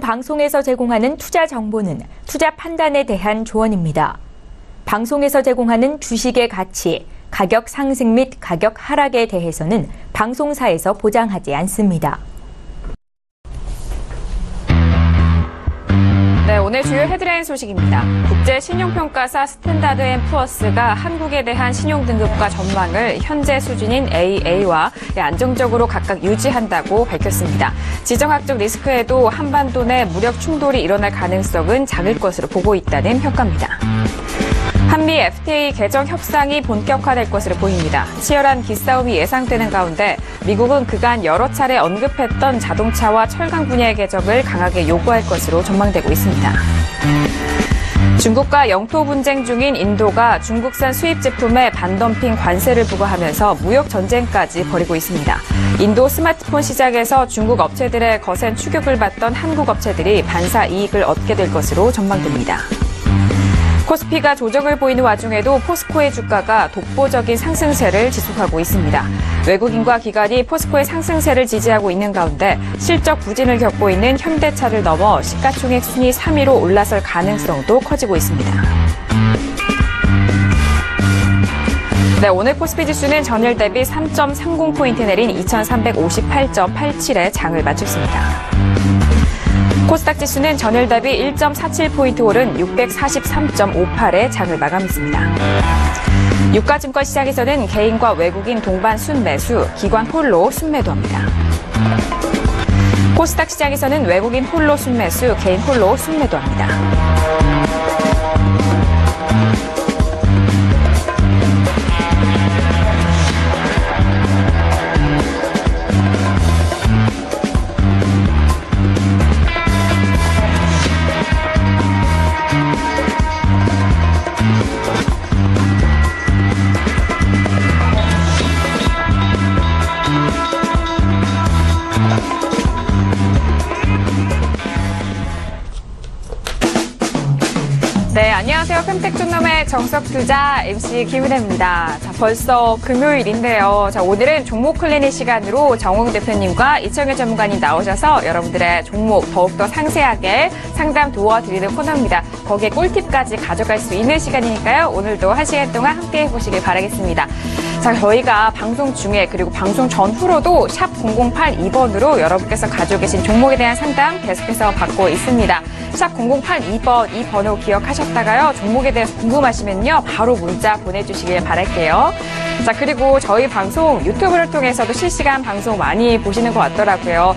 방송에서 제공하는 투자 정보는 투자 판단에 대한 조언입니다. 방송에서 제공하는 주식의 가치, 가격 상승 및 가격 하락에 대해서는 방송사에서 보장하지 않습니다. 네, 오늘 주요 헤드라인 소식입니다. 국제신용평가사 스탠다드앤푸어스가 한국에 대한 신용등급과 전망을 현재 수준인 AA와 안정적으로 각각 유지한다고 밝혔습니다. 지정학적 리스크에도 한반도 내 무력 충돌이 일어날 가능성은 작을 것으로 보고 있다는 평가입니다. 한미 FTA 개정 협상이 본격화될 것으로 보입니다. 치열한 기싸움이 예상되는 가운데 미국은 그간 여러 차례 언급했던 자동차와 철강 분야의 개정을 강하게 요구할 것으로 전망되고 있습니다. 중국과 영토 분쟁 중인 인도가 중국산 수입 제품에 반덤핑 관세를 부과하면서 무역 전쟁까지 벌이고 있습니다. 인도 스마트폰 시장에서 중국 업체들의 거센 추격을 받던 한국 업체들이 반사 이익을 얻게 될 것으로 전망됩니다. 코스피가 조정을 보이는 와중에도 포스코의 주가가 독보적인 상승세를 지속하고 있습니다. 외국인과 기관이 포스코의 상승세를 지지하고 있는 가운데 실적 부진을 겪고 있는 현대차를 넘어 시가총액 순위 3위로 올라설 가능성도 커지고 있습니다. 네, 오늘 코스피 지수는 전일 대비 3.30포인트 내린 2358.87에 장을 마쳤습니다. 코스닥 지수는 전일 대비 1.47포인트 오른 643.58에 장을 마감했습니다. 유가증권 시장에서는 개인과 외국인 동반 순매수, 기관 홀로 순매도합니다. 코스닥 시장에서는 외국인 홀로 순매수, 개인 홀로 순매도합니다. 네, 안녕하세요. femtech 정석투자 MC 김은혜입니다. 자, 벌써 금요일인데요. 자, 오늘은 종목 클리닉 시간으로 정홍 대표님과 이청현 전문가님 나오셔서 여러분들의 종목 더욱더 상세하게 상담 도와드리는 코너입니다. 거기에 꿀팁까지 가져갈 수 있는 시간이니까요. 오늘도 1시간 동안 함께 해보시길 바라겠습니다. 자, 저희가 방송 중에 그리고 방송 전후로도 샵 0082번으로 여러분께서 가지고 계신 종목에 대한 상담 계속해서 받고 있습니다. 샵 0082번 이 번호 기억하셨다가요. 종목에 대해서 궁금하시면요. 바로 문자 보내주시길 바랄게요. 자, 그리고 저희 방송 유튜브를 통해서도 실시간 방송 많이 보시는 것 같더라고요.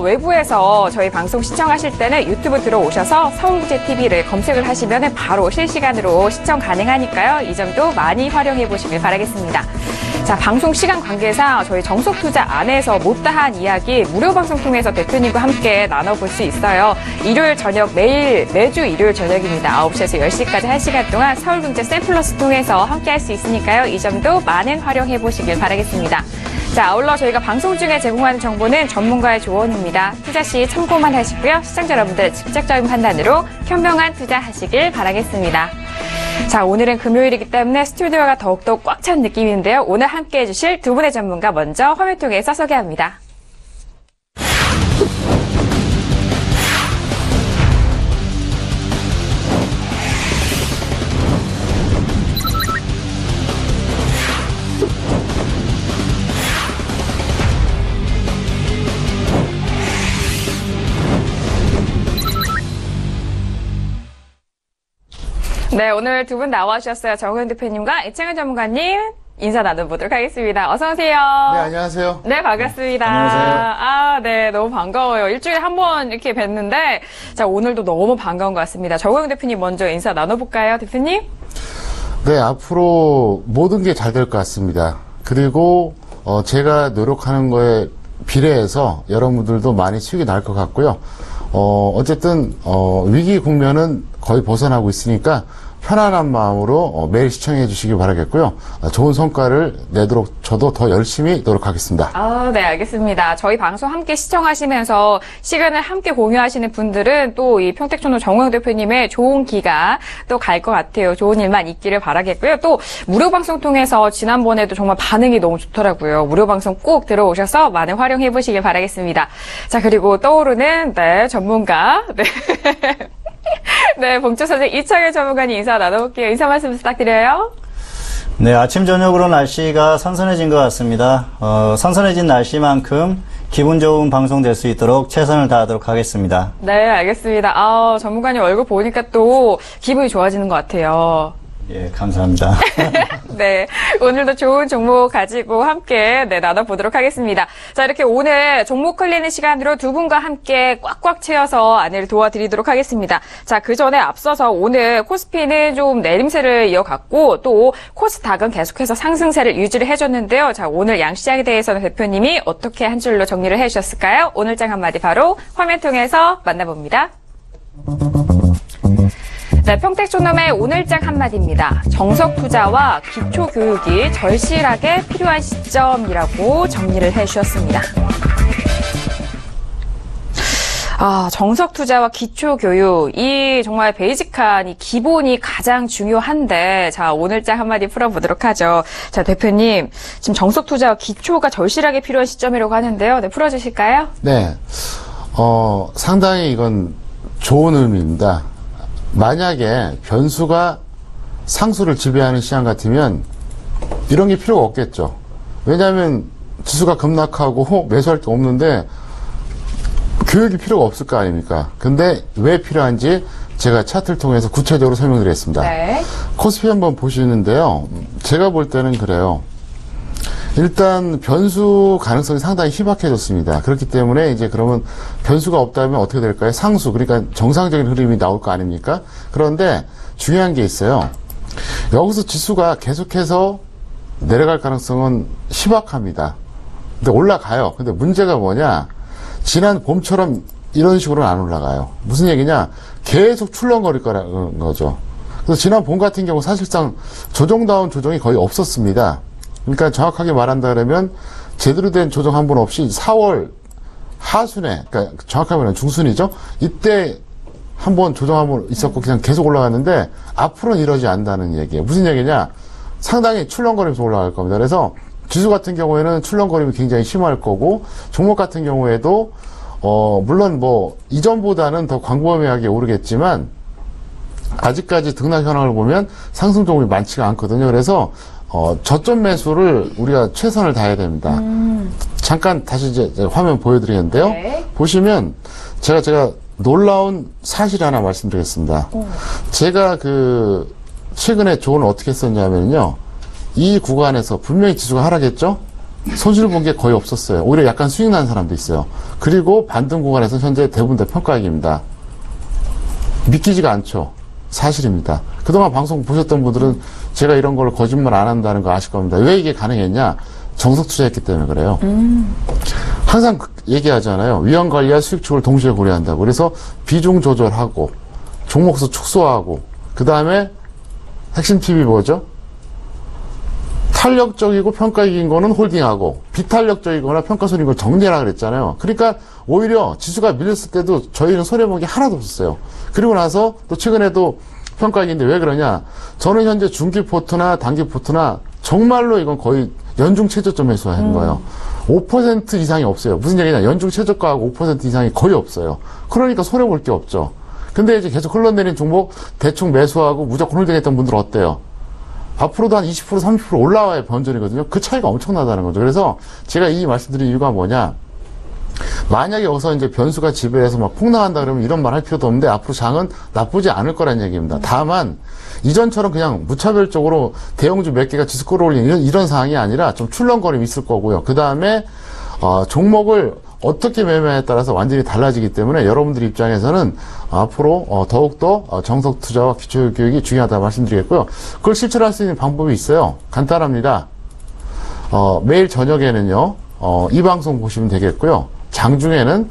외부에서 저희 방송 시청하실 때는 유튜브 들어오셔서 서울국제TV를 검색을 하시면 바로 실시간으로 시청 가능하니까요. 이 점도 많이 활용해 보시길 바라겠습니다. 자, 방송 시간 관계상 저희 정석투자 안에서 못다한 이야기 무료 방송 통해서 대표님과 함께 나눠볼 수 있어요. 일요일 저녁 매주 일요일 저녁입니다. 9시에서 10시까지 1시간 동안 서울경제 샘플러스 통해서 함께 할 수 있으니까요. 이 점도 많은 활용해 보시길 바라겠습니다. 자, 아울러 저희가 방송 중에 제공하는 정보는 전문가의 조언입니다. 투자 시 참고만 하시고요. 시청자 여러분들 직접적인 판단으로 현명한 투자하시길 바라겠습니다. 자, 오늘은 금요일이기 때문에 스튜디오가 더욱더 꽉 찬 느낌인데요. 오늘 함께해 주실 두 분의 전문가 먼저 화면 통해서 소개합니다. 네, 오늘 두 분 나와주셨어요. 정우영 대표님과 이청현 전문가님 인사 나눠보도록 하겠습니다. 어서 오세요. 네, 안녕하세요. 네, 반갑습니다. 안녕하세요. 네, 너무 반가워요. 일주일에 한 번 이렇게 뵀는데, 자, 오늘도 너무 반가운 것 같습니다. 정우영 대표님 먼저 인사 나눠볼까요, 대표님? 네, 앞으로 모든 게 잘 될 것 같습니다. 그리고 제가 노력하는 거에 비례해서 여러분들도 많이 수익이 날 것 같고요. 어쨌든 위기 국면은 거의 벗어나고 있으니까 편안한 마음으로 매일 시청해 주시기 바라겠고요. 좋은 성과를 내도록 저도 더 열심히 노력하겠습니다. 네, 알겠습니다. 저희 방송 함께 시청하시면서 시간을 함께 공유하시는 분들은 또 이 평택촌노 정우영 대표님의 좋은 기가 또 갈 것 같아요. 좋은 일만 있기를 바라겠고요. 또 무료 방송 통해서 지난번에도 정말 반응이 너무 좋더라고요. 무료 방송 꼭 들어오셔서 많은 활용해 보시길 바라겠습니다. 자, 그리고 떠오르는 전문가. 네. 네, 봉투 선생 이창현 전문가님 인사 나눠볼게요. 인사 말씀 부탁드려요. 네, 아침 저녁으로 날씨가 선선해진 것 같습니다. 선선해진 날씨만큼 기분 좋은 방송 될 수 있도록 최선을 다하도록 하겠습니다. 네, 알겠습니다. 전문가님 얼굴 보니까 또 기분이 좋아지는 것 같아요. 예, 감사합니다. 네, 오늘도 좋은 종목 가지고 함께 나눠보도록 하겠습니다. 자, 이렇게 오늘 종목 흘리는 시간으로 두 분과 함께 꽉꽉 채워서 안내를 도와드리도록 하겠습니다. 자, 그 전에 앞서서 오늘 코스피는 좀 내림세를 이어갔고 또 코스닥은 계속해서 상승세를 유지를 해줬는데요. 자, 오늘 양시장에 대해서는 대표님이 어떻게 한 줄로 정리를 해주셨을까요? 오늘 장 한마디 바로 화면 통해서 만나봅니다. 네, 평택촌놈의 오늘장 한마디입니다. 정석 투자와 기초 교육이 절실하게 필요한 시점이라고 정리를 해주셨습니다. 정석 투자와 기초 교육, 이 정말 베이직한 이 기본이 가장 중요한데, 자, 오늘장 한마디 풀어보도록 하죠. 자, 대표님, 지금 정석 투자와 기초가 절실하게 필요한 시점이라고 하는데요. 네, 풀어주실까요? 네, 상당히 이건 좋은 의미입니다. 만약에 변수가 상수를 지배하는 시장 같으면 이런 게 필요가 없겠죠. 왜냐하면 지수가 급락하고 매수할 게 없는데 교육이 필요가 없을 거 아닙니까? 근데 왜 필요한지 제가 차트를 통해서 구체적으로 설명드리겠습니다. 네. 코스피 한번 보시는데요. 제가 볼 때는 그래요. 일단 변수 가능성이 상당히 희박해졌습니다. 그렇기 때문에 이제 그러면 변수가 없다면 어떻게 될까요? 상수, 그러니까 정상적인 흐름이 나올 거 아닙니까? 그런데 중요한 게 있어요. 여기서 지수가 계속해서 내려갈 가능성은 희박합니다. 근데 올라가요. 근데 문제가 뭐냐? 지난 봄처럼 이런 식으로는 안 올라가요. 무슨 얘기냐? 계속 출렁거릴 거라는 거죠. 그래서 지난 봄 같은 경우 사실상 조정다운 조정이 거의 없었습니다. 그러니까 정확하게 말한다 그러면 제대로 된 조정 한 번 없이 4월 하순에, 그러니까 정확하게 말하면 중순이죠. 이때 한 번 조정 한 번 있었고 그냥 계속 올라갔는데 앞으로는 이러지 않는다는 얘기예요. 무슨 얘기냐? 상당히 출렁거리면서 올라갈 겁니다. 그래서 지수 같은 경우에는 출렁거림이 굉장히 심할 거고 종목 같은 경우에도 물론 뭐 이전보다는 더 광범위하게 오르겠지만 아직까지 등락 현황을 보면 상승 종목이 많지가 않거든요. 그래서 저점 매수를 우리가 최선을 다해야 됩니다. 잠깐 다시 이제 화면 보여드리는데요. 네. 보시면 제가 놀라운 사실 하나 말씀드리겠습니다. 제가 최근에 조언을 어떻게 했었냐면요. 이 구간에서 분명히 지수가 하락했죠? 손실 본 게 거의 없었어요. 오히려 약간 수익 난 사람도 있어요. 그리고 반등 구간에서 현재 대부분 다 평가액입니다. 믿기지가 않죠? 사실입니다. 그동안 방송 보셨던 분들은 제가 이런 걸 거짓말 안 한다는 거 아실 겁니다. 왜 이게 가능했냐? 정석 투자했기 때문에 그래요. 항상 얘기하잖아요. 위험 관리와 수익 추구를 동시에 고려한다고. 그래서 비중 조절하고 종목수 축소하고 그 다음에 핵심 팁이 뭐죠? 탄력적이고 평가이긴 거는 홀딩하고 비탄력적이거나 평가손인 걸 정리하라 그랬잖아요. 그러니까 오히려 지수가 밀렸을 때도 저희는 손해본 게 하나도 없었어요. 그리고 나서 또 최근에도 평가이긴데 왜 그러냐? 저는 현재 중기 포트나 단기 포트나 정말로 이건 거의 연중 최저점 매수한 거예요. 5% 이상이 없어요. 무슨 얘기냐? 연중 최저가하고 5% 이상이 거의 없어요. 그러니까 손해볼 게 없죠. 근데 이제 계속 흘러내린 종목 대충 매수하고 무조건 홀딩했던 분들 어때요? 앞으로도 한 20%, 30% 올라와야 변전이거든요. 그 차이가 엄청나다는 거죠. 그래서 제가 이 말씀드린 이유가 뭐냐. 만약에 여기서 이제 변수가 지배해서 막 폭락한다 그러면 이런 말 할 필요도 없는데 앞으로 장은 나쁘지 않을 거란 얘기입니다. 다만 이전처럼 그냥 무차별적으로 대형주 몇 개가 지수 끌어올리는 이런 상황이 아니라 좀 출렁거림이 있을 거고요. 그 다음에 종목을 어떻게 매매에 따라서 완전히 달라지기 때문에 여러분들 입장에서는 앞으로 더욱더 정석 투자와 기초 교육이 중요하다 말씀드리겠고요. 그걸 실천할 수 있는 방법이 있어요. 간단합니다. 매일 저녁에는요, 이 방송 보시면 되겠고요. 장중에는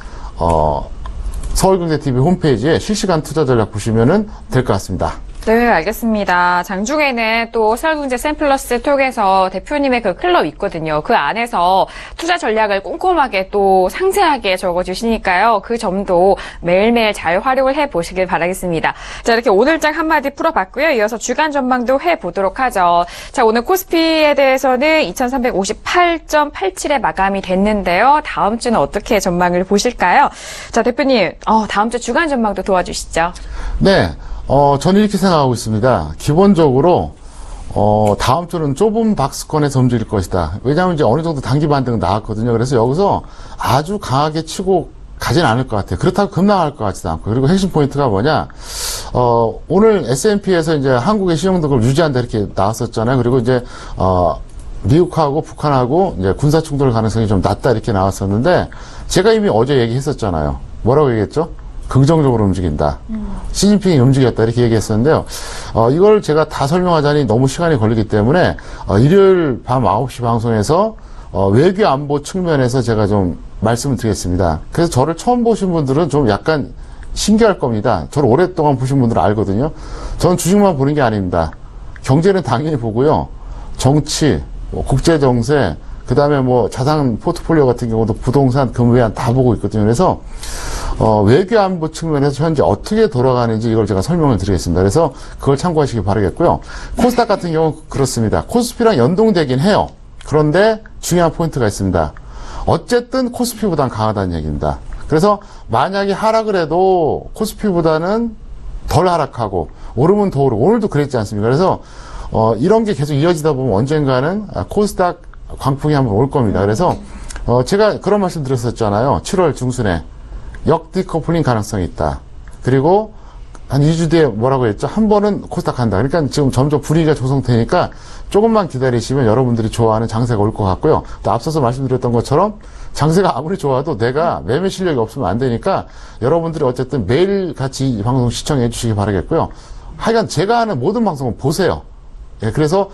서울경제TV 홈페이지에 실시간 투자 전략 보시면 될 것 같습니다. 네, 알겠습니다. 장중에는 또 설문제 샘플러스 통해서 대표님의 그 클럽 있거든요. 그 안에서 투자 전략을 꼼꼼하게 또 상세하게 적어주시니까요. 그 점도 매일매일 잘 활용을 해보시길 바라겠습니다. 자, 이렇게 오늘장 한마디 풀어봤고요. 이어서 주간 전망도 해보도록 하죠. 자, 오늘 코스피에 대해서는 2358.87에 마감이 됐는데요. 다음 주는 어떻게 전망을 보실까요? 자, 대표님, 다음 주 주간 전망도 도와주시죠. 네. 저는 이렇게 생각하고 있습니다. 기본적으로, 다음 주는 좁은 박스권에서 움직일 것이다. 왜냐하면 이제 어느 정도 단기 반등 나왔거든요. 그래서 여기서 아주 강하게 치고 가진 않을 것 같아요. 그렇다고 급락할 것 같지도 않고. 그리고 핵심 포인트가 뭐냐, 오늘 S&P에서 이제 한국의 신용등급을 유지한다 이렇게 나왔었잖아요. 그리고 이제, 미국하고 북한하고 이제 군사 충돌 가능성이 좀 낮다 이렇게 나왔었는데, 제가 이미 어제 얘기했었잖아요. 뭐라고 얘기했죠? 긍정적으로 움직인다. 시진핑이 움직였다. 이렇게 얘기했었는데요. 이걸 제가 다 설명하자니 너무 시간이 걸리기 때문에, 일요일 밤 9시 방송에서, 외교 안보 측면에서 제가 좀 말씀을 드리겠습니다. 그래서 저를 처음 보신 분들은 좀 약간 신기할 겁니다. 저를 오랫동안 보신 분들은 알거든요. 저는 주식만 보는 게 아닙니다. 경제는 당연히 보고요. 정치, 국제정세, 그 다음에 자산 포트폴리오 같은 경우도 부동산, 금외환 다 보고 있거든요. 그래서, 외교 안보 측면에서 현재 어떻게 돌아가는지 이걸 제가 설명을 드리겠습니다. 그래서 그걸 참고하시기 바라겠고요. 코스닥 같은 경우는 그렇습니다. 코스피랑 연동되긴 해요. 그런데 중요한 포인트가 있습니다. 어쨌든 코스피보단 강하다는 얘기입니다. 그래서 만약에 하락을 해도 코스피보다는 덜 하락하고 오르면 더 오르고 오늘도 그랬지 않습니까? 그래서, 이런 게 계속 이어지다 보면 언젠가는 코스닥 광풍이 한번 올 겁니다. 그래서 제가 그런 말씀 드렸었잖아요. 7월 중순에 역디커플링 가능성이 있다. 그리고 한 2주 뒤에 뭐라고 했죠? 한 번은 코스닥 한다. 그러니까 지금 점점 분위기가 조성되니까 조금만 기다리시면 여러분들이 좋아하는 장세가 올 것 같고요. 또 앞서서 말씀드렸던 것처럼 장세가 아무리 좋아도 내가 매매 실력이 없으면 안 되니까 여러분들이 어쨌든 매일 같이 이 방송 시청해 주시기 바라겠고요. 하여간 제가 하는 모든 방송은 보세요. 예, 그래서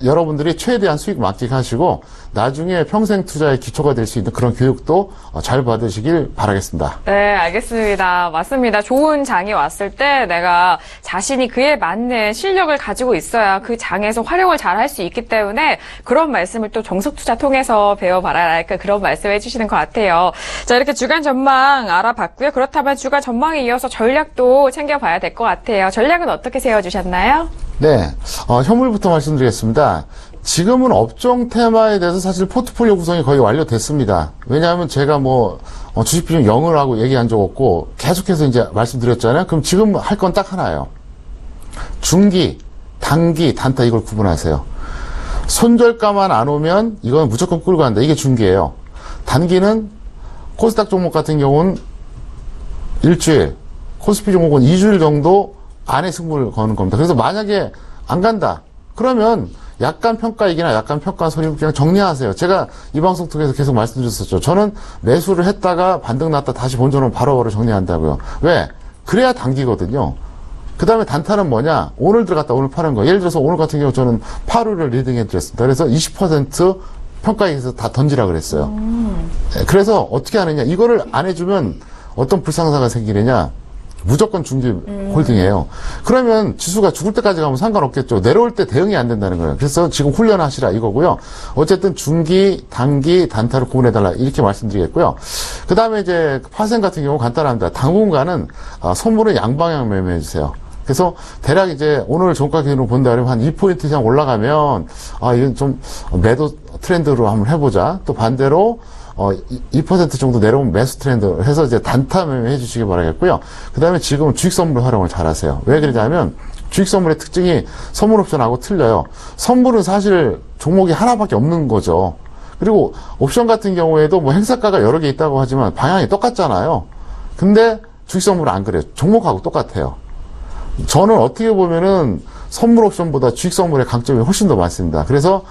여러분들이 최대한 수익 만끽하시고 나중에 평생 투자의 기초가 될 수 있는 그런 교육도 잘 받으시길 바라겠습니다. 네, 알겠습니다. 맞습니다. 좋은 장이 왔을 때 내가 자신이 그에 맞는 실력을 가지고 있어야 그 장에서 활용을 잘 할 수 있기 때문에 그런 말씀을 또 정석투자 통해서 배워봐라. 그런 말씀을 해주시는 것 같아요. 자, 이렇게 주간 전망 알아봤고요. 그렇다면 주간 전망에 이어서 전략도 챙겨봐야 될 것 같아요. 전략은 어떻게 세워주셨나요? 네, 현물부터 말씀드리겠습니다. 지금은 업종 테마에 대해서 사실 포트폴리오 구성이 거의 완료됐습니다. 왜냐하면 제가 주식 비중 0을 하고 얘기한 적 없고 계속해서 이제 말씀드렸잖아요. 그럼 지금 할 건 딱 하나예요. 중기, 단기, 단타 이걸 구분하세요. 손절가만 안 오면 이건 무조건 끌고 간다. 이게 중기예요. 단기는 코스닥 종목 같은 경우는 일주일, 코스피 종목은 2주일 정도 안에 승부를 거는 겁니다. 그래서 만약에 안 간다. 그러면 약간 평가이기나 약간 평가 손익 그냥 정리하세요. 제가 이 방송 통해서 계속 말씀드렸었죠. 저는 매수를 했다가 반등 났다 다시 본전은 바로바로 정리한다고요. 왜? 그래야 단기거든요. 그 다음에 단타는 뭐냐? 오늘 들어갔다 오늘 파는 거. 예를 들어서 오늘 같은 경우 저는 8월을 리딩해 드렸습니다. 그래서 20% 평가에서 다 던지라 그랬어요. 그래서 어떻게 하느냐? 이거를 안 해주면 어떤 불상사가 생기느냐? 무조건 중기 홀딩이에요. 그러면 지수가 죽을 때까지 가면 상관없겠죠. 내려올 때 대응이 안 된다는 거예요. 그래서 지금 훈련하시라 이거고요. 어쨌든 중기, 단기, 단타를 구분해달라 이렇게 말씀드리겠고요. 그 다음에 이제 파생 같은 경우 간단합니다. 당분간은 선물은 양방향 매매해주세요. 그래서 대략 이제 오늘 종가 기준으로 본다 그러면 한 2포인트 이상 올라가면 이건 좀 매도 트렌드로 한번 해보자. 또 반대로 2% 정도 내려오면 매수 트렌드 해서 이제 단타 매매 해주시기 바라겠고요. 그 다음에 지금은 주식 선물 활용을 잘 하세요. 왜 그러냐면 주식 선물의 특징이 선물 옵션하고 틀려요. 선물은 사실 종목이 하나밖에 없는 거죠. 그리고 옵션 같은 경우에도 행사가가 여러 개 있다고 하지만 방향이 똑같잖아요. 근데 주식 선물은 안 그래요. 종목하고 똑같아요. 저는 어떻게 보면은 선물 옵션보다 주식 선물의 강점이 훨씬 더 많습니다. 그래서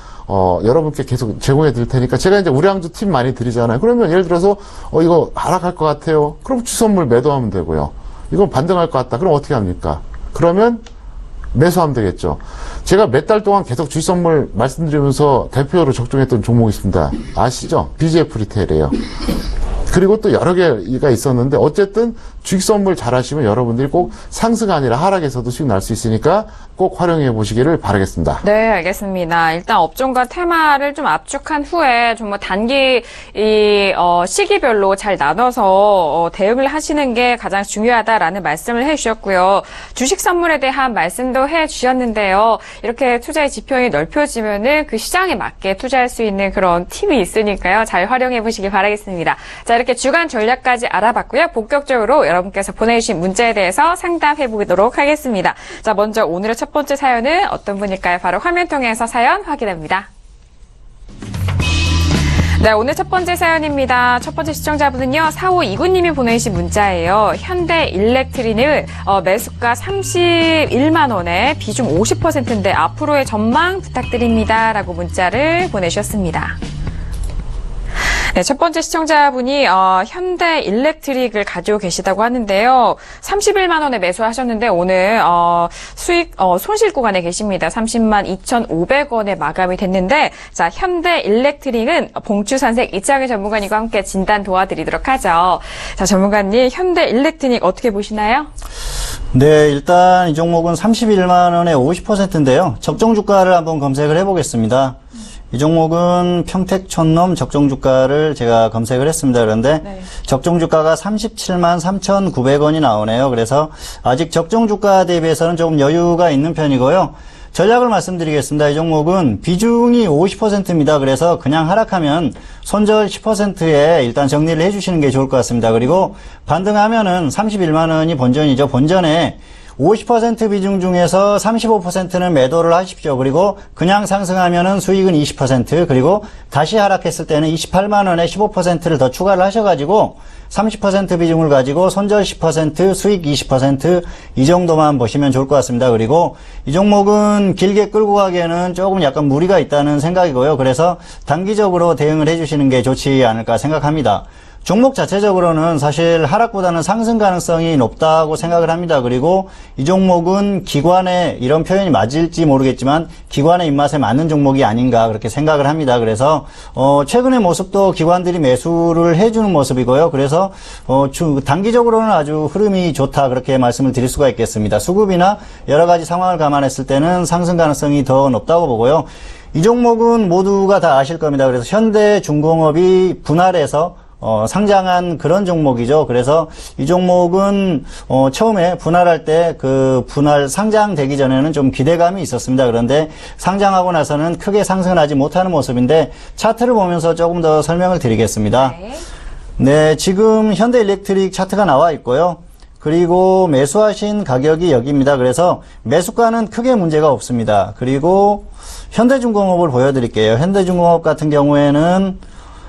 여러분께 계속 제공해 드릴 테니까 제가 이제 우량주 팁 많이 드리잖아요. 그러면 예를 들어서 이거 하락할 것 같아요. 그럼 주식 선물 매도하면 되고요. 이건 반등할 것 같다. 그럼 어떻게 합니까? 그러면 매수하면 되겠죠. 제가 몇 달 동안 계속 주식 선물 말씀드리면서 대표로 적중했던 종목이 있습니다. 아시죠? BGF 리테일이에요. 그리고 또 여러 개가 있었는데 어쨌든 주식 선물 잘 하시면 여러분들이 꼭 상승 아니라 하락에서도 수익 날 수 있으니까 꼭 활용해 보시기를 바라겠습니다. 네, 알겠습니다. 일단 업종과 테마를 좀 압축한 후에 정말 단기 시기별로 잘 나눠서 대응을 하시는 게 가장 중요하다라는 말씀을 해주셨고요. 주식 선물에 대한 말씀도 해주셨는데요. 이렇게 투자의 지평이 넓혀지면은 그 시장에 맞게 투자할 수 있는 그런 팁이 있으니까요. 잘 활용해 보시기 바라겠습니다. 자, 이렇게 주간 전략까지 알아봤고요. 본격적으로 여러분께서 보내주신 문제에 대해서 상담해 보도록 하겠습니다. 자, 먼저 오늘의 첫 번째 사연은 어떤 분일까요? 바로 화면 통해서 사연 확인합니다. 네, 오늘 첫 번째 사연입니다. 첫 번째 시청자분은요, 4529님이 보내주신 문자예요. 현대 일렉트릭은 매수가 31만 원에 비중 50%인데 앞으로의 전망 부탁드립니다. 라고 문자를 보내주셨습니다. 네, 첫 번째 시청자분이 현대 일렉트릭을 가지고 계시다고 하는데요. 31만 원에 매수하셨는데 오늘 손실 구간에 계십니다. 30만 2,500원에 마감이 됐는데, 자, 현대 일렉트릭은 봉추산색 이창희 전문가님과 함께 진단 도와드리도록 하죠. 자, 전문가님, 현대 일렉트릭 어떻게 보시나요? 네, 일단 이 종목은 31만 원에 50%인데요. 적정 주가를 한번 검색을 해보겠습니다. 이 종목은 평택촌놈 적정 주가를 제가 검색을 했습니다. 그런데 네. 적정 주가가 37만 3,900원이 나오네요. 그래서 아직 적정 주가 대비해서는 조금 여유가 있는 편이고요. 전략을 말씀드리겠습니다. 이 종목은 비중이 50%입니다. 그래서 그냥 하락하면 손절 10%에 일단 정리를 해주시는 게 좋을 것 같습니다. 그리고 반등하면은 31만 원이 본전이죠. 본전에 50% 비중 중에서 35%는 매도를 하십시오. 그리고 그냥 상승하면은 수익은 20%, 그리고 다시 하락했을 때는 28만 원에 15%를 더 추가를 하셔가지고 30% 비중을 가지고 손절 10%, 수익 20% 이 정도만 보시면 좋을 것 같습니다. 그리고 이 종목은 길게 끌고 가기에는 조금 약간 무리가 있다는 생각이고요. 그래서 단기적으로 대응을 해주시는 게 좋지 않을까 생각합니다. 종목 자체적으로는 사실 하락보다는 상승 가능성이 높다고 생각을 합니다. 그리고 이 종목은 기관의, 이런 표현이 맞을지 모르겠지만 기관의 입맛에 맞는 종목이 아닌가 그렇게 생각을 합니다. 그래서 최근의 모습도 기관들이 매수를 해주는 모습이고요. 그래서 단기적으로는 아주 흐름이 좋다 그렇게 말씀을 드릴 수가 있겠습니다. 수급이나 여러 가지 상황을 감안했을 때는 상승 가능성이 더 높다고 보고요. 이 종목은 모두가 다 아실 겁니다. 그래서 현대중공업이 분할해서 상장한 그런 종목이죠. 그래서 이 종목은 처음에 분할할 때 그 분할 상장되기 전에는 좀 기대감이 있었습니다. 그런데 상장하고 나서는 크게 상승을 하지 못하는 모습인데 차트를 보면서 조금 더 설명을 드리겠습니다. 네, 지금 현대일렉트릭 차트가 나와 있고요. 그리고 매수하신 가격이 여기입니다. 그래서 매수가는 크게 문제가 없습니다. 그리고 현대중공업을 보여드릴게요. 현대중공업 같은 경우에는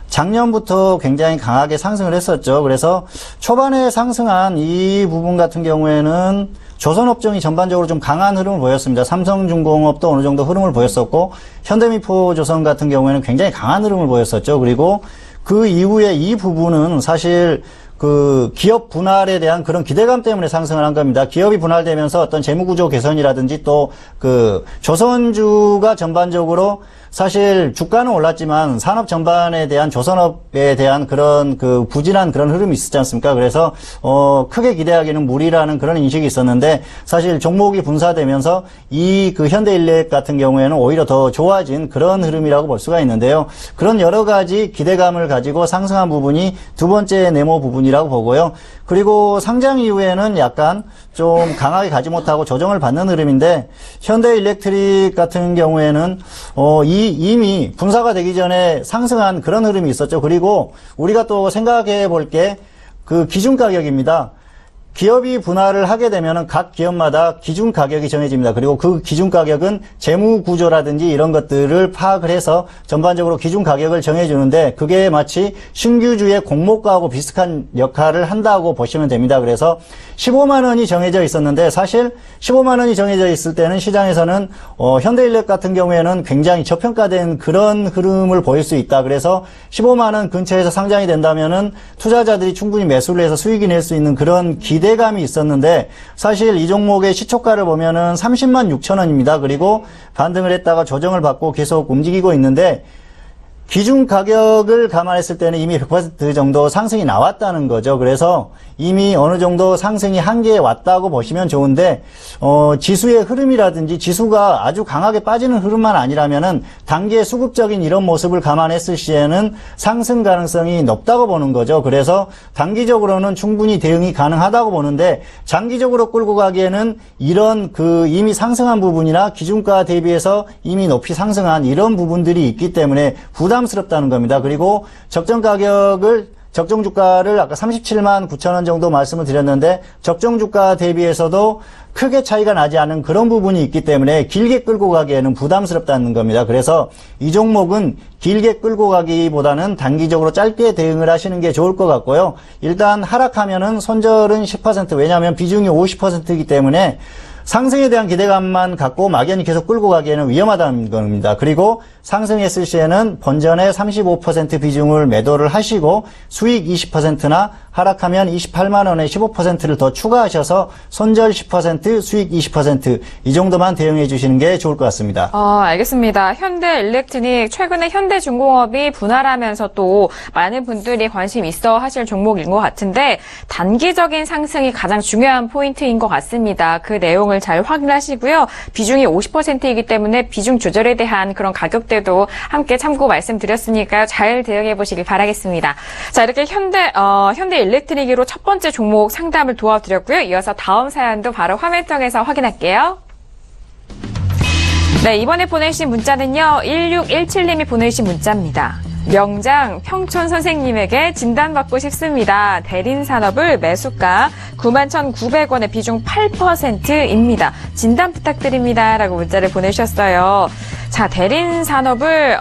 작년부터 굉장히 강하게 상승을 했었죠. 그래서 초반에 상승한 이 부분 같은 경우에는 조선업종이 전반적으로 좀 강한 흐름을 보였습니다. 삼성중공업도 어느 정도 흐름을 보였었고 현대미포조선 같은 경우에는 굉장히 강한 흐름을 보였었죠. 그리고 그 이후에 이 부분은 사실 그 기업 분할에 대한 그런 기대감 때문에 상승을 한 겁니다. 기업이 분할되면서 어떤 재무구조 개선이라든지 또 그 조선주가 전반적으로 사실 주가는 올랐지만 산업 전반에 대한 조선업에 대한 그런 그 부진한 그런 흐름이 있었지 않습니까? 그래서 크게 기대하기는 무리라는 그런 인식이 있었는데 사실 종목이 분사되면서 이 그 현대일렉 같은 경우에는 오히려 더 좋아진 그런 흐름이라고 볼 수가 있는데요. 그런 여러 가지 기대감을 가지고 상승한 부분이 두 번째 네모 부분이라고 보고요. 그리고 상장 이후에는 약간 좀 강하게 가지 못하고 조정을 받는 흐름인데 현대일렉트릭 같은 경우에는 이미 분사가 되기 전에 상승한 그런 흐름이 있었죠. 그리고 우리가 또 생각해 볼 게 그 기준 가격입니다. 기업이 분할을 하게 되면은 각 기업마다 기준 가격이 정해집니다. 그리고 그 기준 가격은 재무 구조라든지 이런 것들을 파악을 해서 전반적으로 기준 가격을 정해주는데 그게 마치 신규주의 공모가하고 비슷한 역할을 한다고 보시면 됩니다. 그래서 15만 원이 정해져 있었는데 사실 15만 원이 정해져 있을 때는 시장에서는 현대일렉 같은 경우에는 굉장히 저평가된 그런 흐름을 보일 수 있다. 그래서 15만 원 근처에서 상장이 된다면은 투자자들이 충분히 매수를 해서 수익이 낼 수 있는 그런 기대감이 있었는데 사실 이 종목의 시초가를 보면은 30만 6천 원입니다. 그리고 반등을 했다가 조정을 받고 계속 움직이고 있는데 기준 가격을 감안했을 때는 이미 100% 정도 상승이 나왔다는 거죠. 그래서 이미 어느 정도 상승이 한계에 왔다고 보시면 좋은데, 지수의 흐름이라든지 지수가 아주 강하게 빠지는 흐름만 아니라면은 단기의 수급적인 이런 모습을 감안했을 시에는 상승 가능성이 높다고 보는 거죠. 그래서 단기적으로는 충분히 대응이 가능하다고 보는데, 장기적으로 끌고 가기에는 이런 이미 상승한 부분이나 기준가 대비해서 이미 높이 상승한 이런 부분들이 있기 때문에 부담스럽다는 겁니다. 그리고 적정 주가를 아까 37만 9천 원 정도 말씀을 드렸는데, 적정 주가 대비해서도 크게 차이가 나지 않은 그런 부분이 있기 때문에 길게 끌고 가기에는 부담스럽다는 겁니다. 그래서 이 종목은 길게 끌고 가기보다는 단기적으로 짧게 대응을 하시는 게 좋을 것 같고요. 일단 하락하면은 손절은 10%, 왜냐하면 비중이 50%이기 때문에 상승에 대한 기대감만 갖고 막연히 계속 끌고 가기에는 위험하다는 겁니다. 그리고 상승했을 시에는 본전의 35% 비중을 매도를 하시고 수익 20%나 하락하면 28만 원에 15%를 더 추가하셔서 손절 10%, 수익 20% 이 정도만 대응해 주시는 게 좋을 것 같습니다. 알겠습니다. 현대일렉트릭 최근에 현대중공업이 분할하면서 또 많은 분들이 관심 있어 하실 종목인 것 같은데 단기적인 상승이 가장 중요한 포인트인 것 같습니다. 그 내용을 잘 확인하시고요. 비중이 50%이기 때문에 비중 조절에 대한 그런 가격대도 함께 참고 말씀드렸으니까요. 잘 대응해 보시길 바라겠습니다. 자, 이렇게 현대일렉트릭으로 첫 번째 종목 상담을 도와드렸고요. 이어서 다음 사연도 바로 화면 통해서 확인할게요. 네, 이번에 보내주신 문자는요. 1617님이 보내주신 문자입니다. 명장 평촌 선생님에게 진단받고 싶습니다. 대린산업을 매수가 91,900원에 비중 8%입니다. 진단 부탁드립니다. 라고 문자를 보내주셨어요. 자, 대린산업을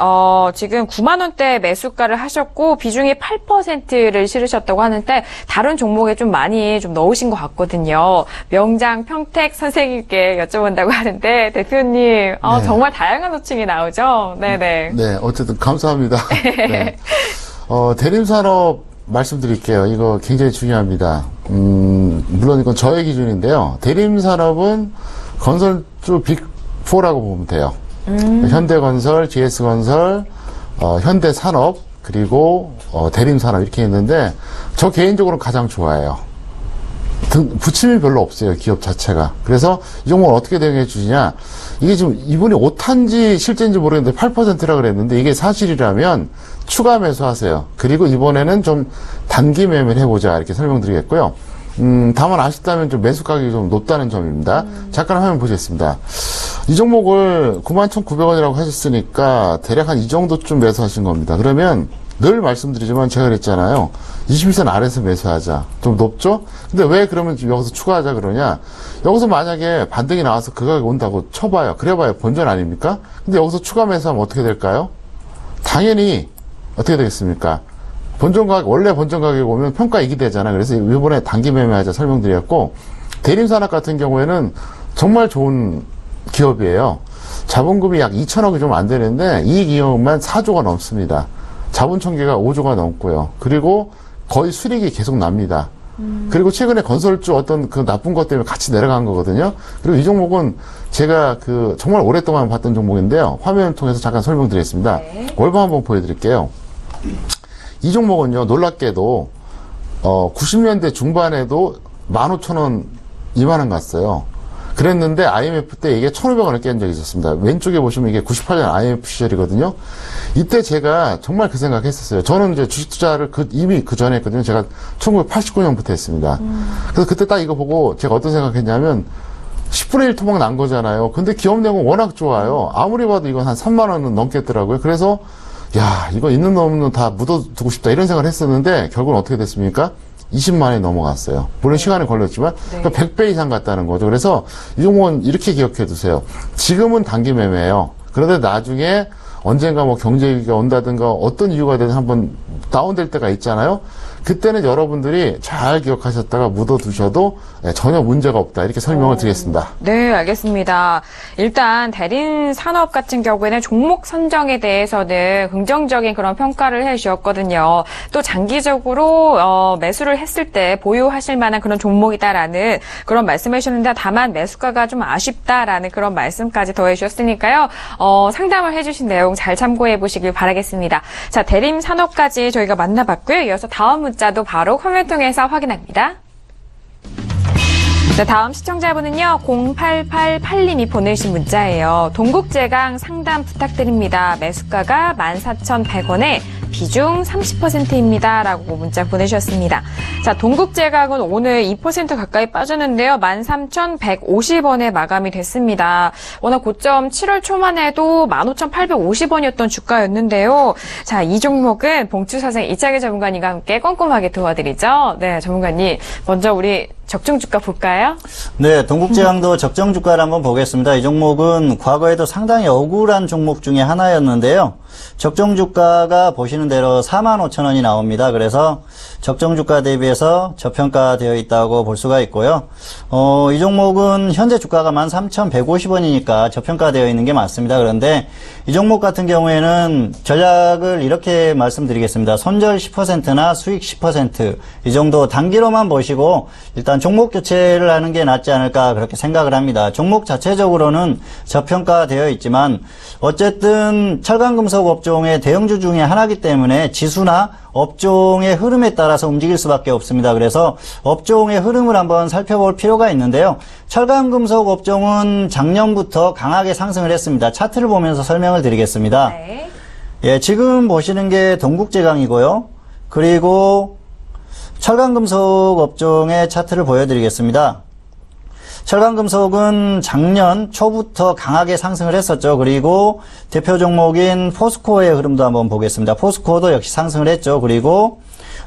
지금 9만 원대 매수가를 하셨고 비중이 8%를 실으셨다고 하는데 다른 종목에 좀 많이 좀 넣으신 것 같거든요. 명장 평택 선생님께 여쭤본다고 하는데 대표님 네. 정말 다양한 호칭이 나오죠. 네네. 네, 어쨌든 감사합니다. 네. 대림산업 말씀드릴게요. 이거 굉장히 중요합니다. 물론 이건 저의 기준인데요. 대림산업은 건설주 빅4라고 보면 돼요. 현대건설, GS건설, 현대산업, 그리고 대림산업 이렇게 있는데 저 개인적으로 가장 좋아해요. 부침이 별로 없어요. 기업 자체가. 그래서 이 종목을 어떻게 대응해 주시냐. 이게 지금 이분이 오탄지 실제인지 모르겠는데 8%라 그랬는데 이게 사실이라면 추가 매수하세요. 그리고 이번에는 좀 단기 매매를 해보자 이렇게 설명드리겠고요. 다만 아쉽다면 좀 매수 가격이 좀 높다는 점입니다. 잠깐 화면 보시겠습니다. 이 종목을 91,900원이라고 하셨으니까 대략 한 이 정도쯤 매수하신 겁니다. 그러면 늘 말씀드리지만 제가 그랬잖아요. 21선 아래에서 매수하자. 좀 높죠? 근데 왜 그러면 여기서 추가하자 그러냐? 여기서 만약에 반등이 나와서 그 가격이 온다고 쳐봐요. 그래봐요. 본전 아닙니까? 근데 여기서 추가 매수하면 어떻게 될까요? 당연히 어떻게 되겠습니까? 본전 가격, 원래 본전 가격이 오면 평가 이익이 되잖아요. 그래서 이번에 단기 매매하자 설명드렸고, 대림산업 같은 경우에는 정말 좋은 기업이에요. 자본금이 약 2천억이 좀 안 되는데, 이익 이익만 4조가 넘습니다. 자본 총계가 5조가 넘고요. 그리고 거의 수익이 계속 납니다. 그리고 최근에 건설주 어떤 그 나쁜 것 때문에 같이 내려간 거거든요. 그리고 이 종목은 제가 정말 오랫동안 봤던 종목인데요. 화면을 통해서 잠깐 설명드리겠습니다. 네. 월봉 한번 보여드릴게요. 이 종목은요, 놀랍게도, 90년대 중반에도 15,000원, 2만원 갔어요. 그랬는데, IMF 때 이게 1,500원을 깬 적이 있었습니다. 왼쪽에 보시면 이게 98년 IMF 시절이거든요. 이때 제가 정말 그 생각 했었어요. 저는 이제 주식 투자를 이미 그 전에 했거든요. 제가 1989년부터 했습니다. 그래서 그때 딱 이거 보고 제가 어떤 생각했냐면, 10분의 1 토막 난 거잖아요. 근데 기업 내용 워낙 좋아요. 아무리 봐도 이건 한 3만원은 넘겠더라고요. 그래서, 야, 이거 있는 놈 없는 다 묻어두고 싶다 이런 생각을 했었는데 결국은 어떻게 됐습니까? 20만원이 넘어갔어요. 물론 시간이 걸렸지만 네. 그러니까 100배 이상 갔다는 거죠. 그래서 이 종목은 이렇게 기억해 두세요. 지금은 단기 매매예요. 그런데 나중에 언젠가 뭐 경제 위기가 온다든가 어떤 이유가 되든 한번 다운될 때가 있잖아요. 그때는 여러분들이 잘 기억하셨다가 묻어두셔도 전혀 문제가 없다. 이렇게 설명을 드리겠습니다. 네, 알겠습니다. 일단 대림 산업 같은 경우에는 종목 선정에 대해서는 긍정적인 그런 평가를 해주셨거든요. 또 장기적으로 매수를 했을 때 보유하실 만한 그런 종목이다라는 그런 말씀해 주셨는데 다만 매수가가 좀 아쉽다라는 그런 말씀까지 더해 주셨으니까요. 상담을 해주신 내용 잘 참고해 보시길 바라겠습니다. 자, 대림 산업까지 저희가 만나봤고요. 이어서 다음 문자도 바로 화면 통해서 확인합니다. 자, 다음 시청자분은요, 0888님이 보내신 문자예요. 동국제강 상담 부탁드립니다. 매수가가 14,100원에 비중 30%입니다. 라고 문자 보내주셨습니다. 자, 동국제강은 오늘 2% 가까이 빠졌는데요. 13,150원에 마감이 됐습니다. 워낙 고점 7월 초만 해도 15,850원이었던 주가였는데요. 자, 이 종목은 봉추사생 이창희 전문가님과 함께 꼼꼼하게 도와드리죠. 네, 전문가님. 먼저 우리 적정 주가 볼까요? 네, 동국제강도 적정 주가를 한번 보겠습니다. 이 종목은 과거에도 상당히 억울한 종목 중에 하나였는데요. 적정 주가가 보시는 대로 45,000원이 나옵니다. 그래서 적정 주가 대비해서 저평가되어 있다고 볼 수가 있고요. 이 종목은 현재 주가가 13,150원이니까 저평가되어 있는 게 맞습니다. 그런데 이 종목 같은 경우에는 전략을 이렇게 말씀드리겠습니다. 손절 10%나 수익 10% 이 정도 단기로만 보시고 일단 종목 교체를 하는 게 낫지 않을까 그렇게 생각을 합니다. 종목 자체적으로는 저평가되어 있지만 어쨌든 철강금속 업종의 대형주 중에 하나이기 때문에 지수나 업종의 흐름에 따라서 움직일 수밖에 없습니다. 그래서 업종의 흐름을 한번 살펴볼 필요가 있는데요. 철강금속 업종은 작년부터 강하게 상승을 했습니다. 차트를 보면서 설명을 드리겠습니다. 네. 예, 지금 보시는 게 동국제강이고요. 그리고 철강금속 업종의 차트를 보여드리겠습니다. 철강금속은 작년 초부터 강하게 상승을 했었죠. 그리고 대표 종목인 포스코의 흐름도 한번 보겠습니다. 포스코도 역시 상승을 했죠. 그리고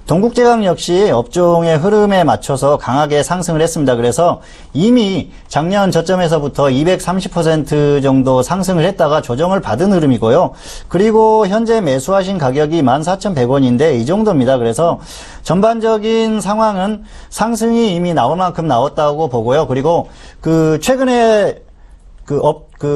동국제강 역시 업종의 흐름에 맞춰서 강하게 상승을 했습니다. 그래서 이미 작년 저점에서부터 230% 정도 상승을 했다가 조정을 받은 흐름이고요. 그리고 현재 매수하신 가격이 14,100원인데 이 정도입니다. 그래서 전반적인 상황은 상승이 이미 나올 만큼 나왔다고 보고요. 그리고 최근에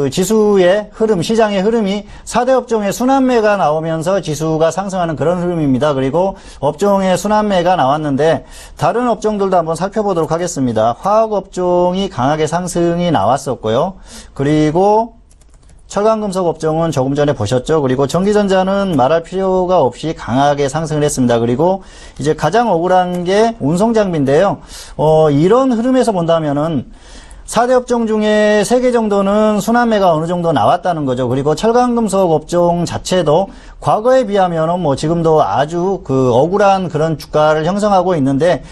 지수의 흐름, 시장의 흐름이 4대 업종의 순환매가 나오면서 지수가 상승하는 그런 흐름입니다. 그리고 업종의 순환매가 나왔는데 다른 업종들도 한번 살펴보도록 하겠습니다. 화학 업종이 강하게 상승이 나왔었고요. 그리고 철강금속 업종은 조금 전에 보셨죠. 그리고 전기전자는 말할 필요가 없이 강하게 상승을 했습니다. 그리고 이제 가장 억울한 게 운송장비인데요. 이런 흐름에서 본다면은 4대 업종 중에 3개 정도는 순환매가 어느 정도 나왔다는 거죠. 그리고 철강금속 업종 자체도 과거에 비하면은 지금도 아주 억울한 그런 주가를 형성하고 있는데,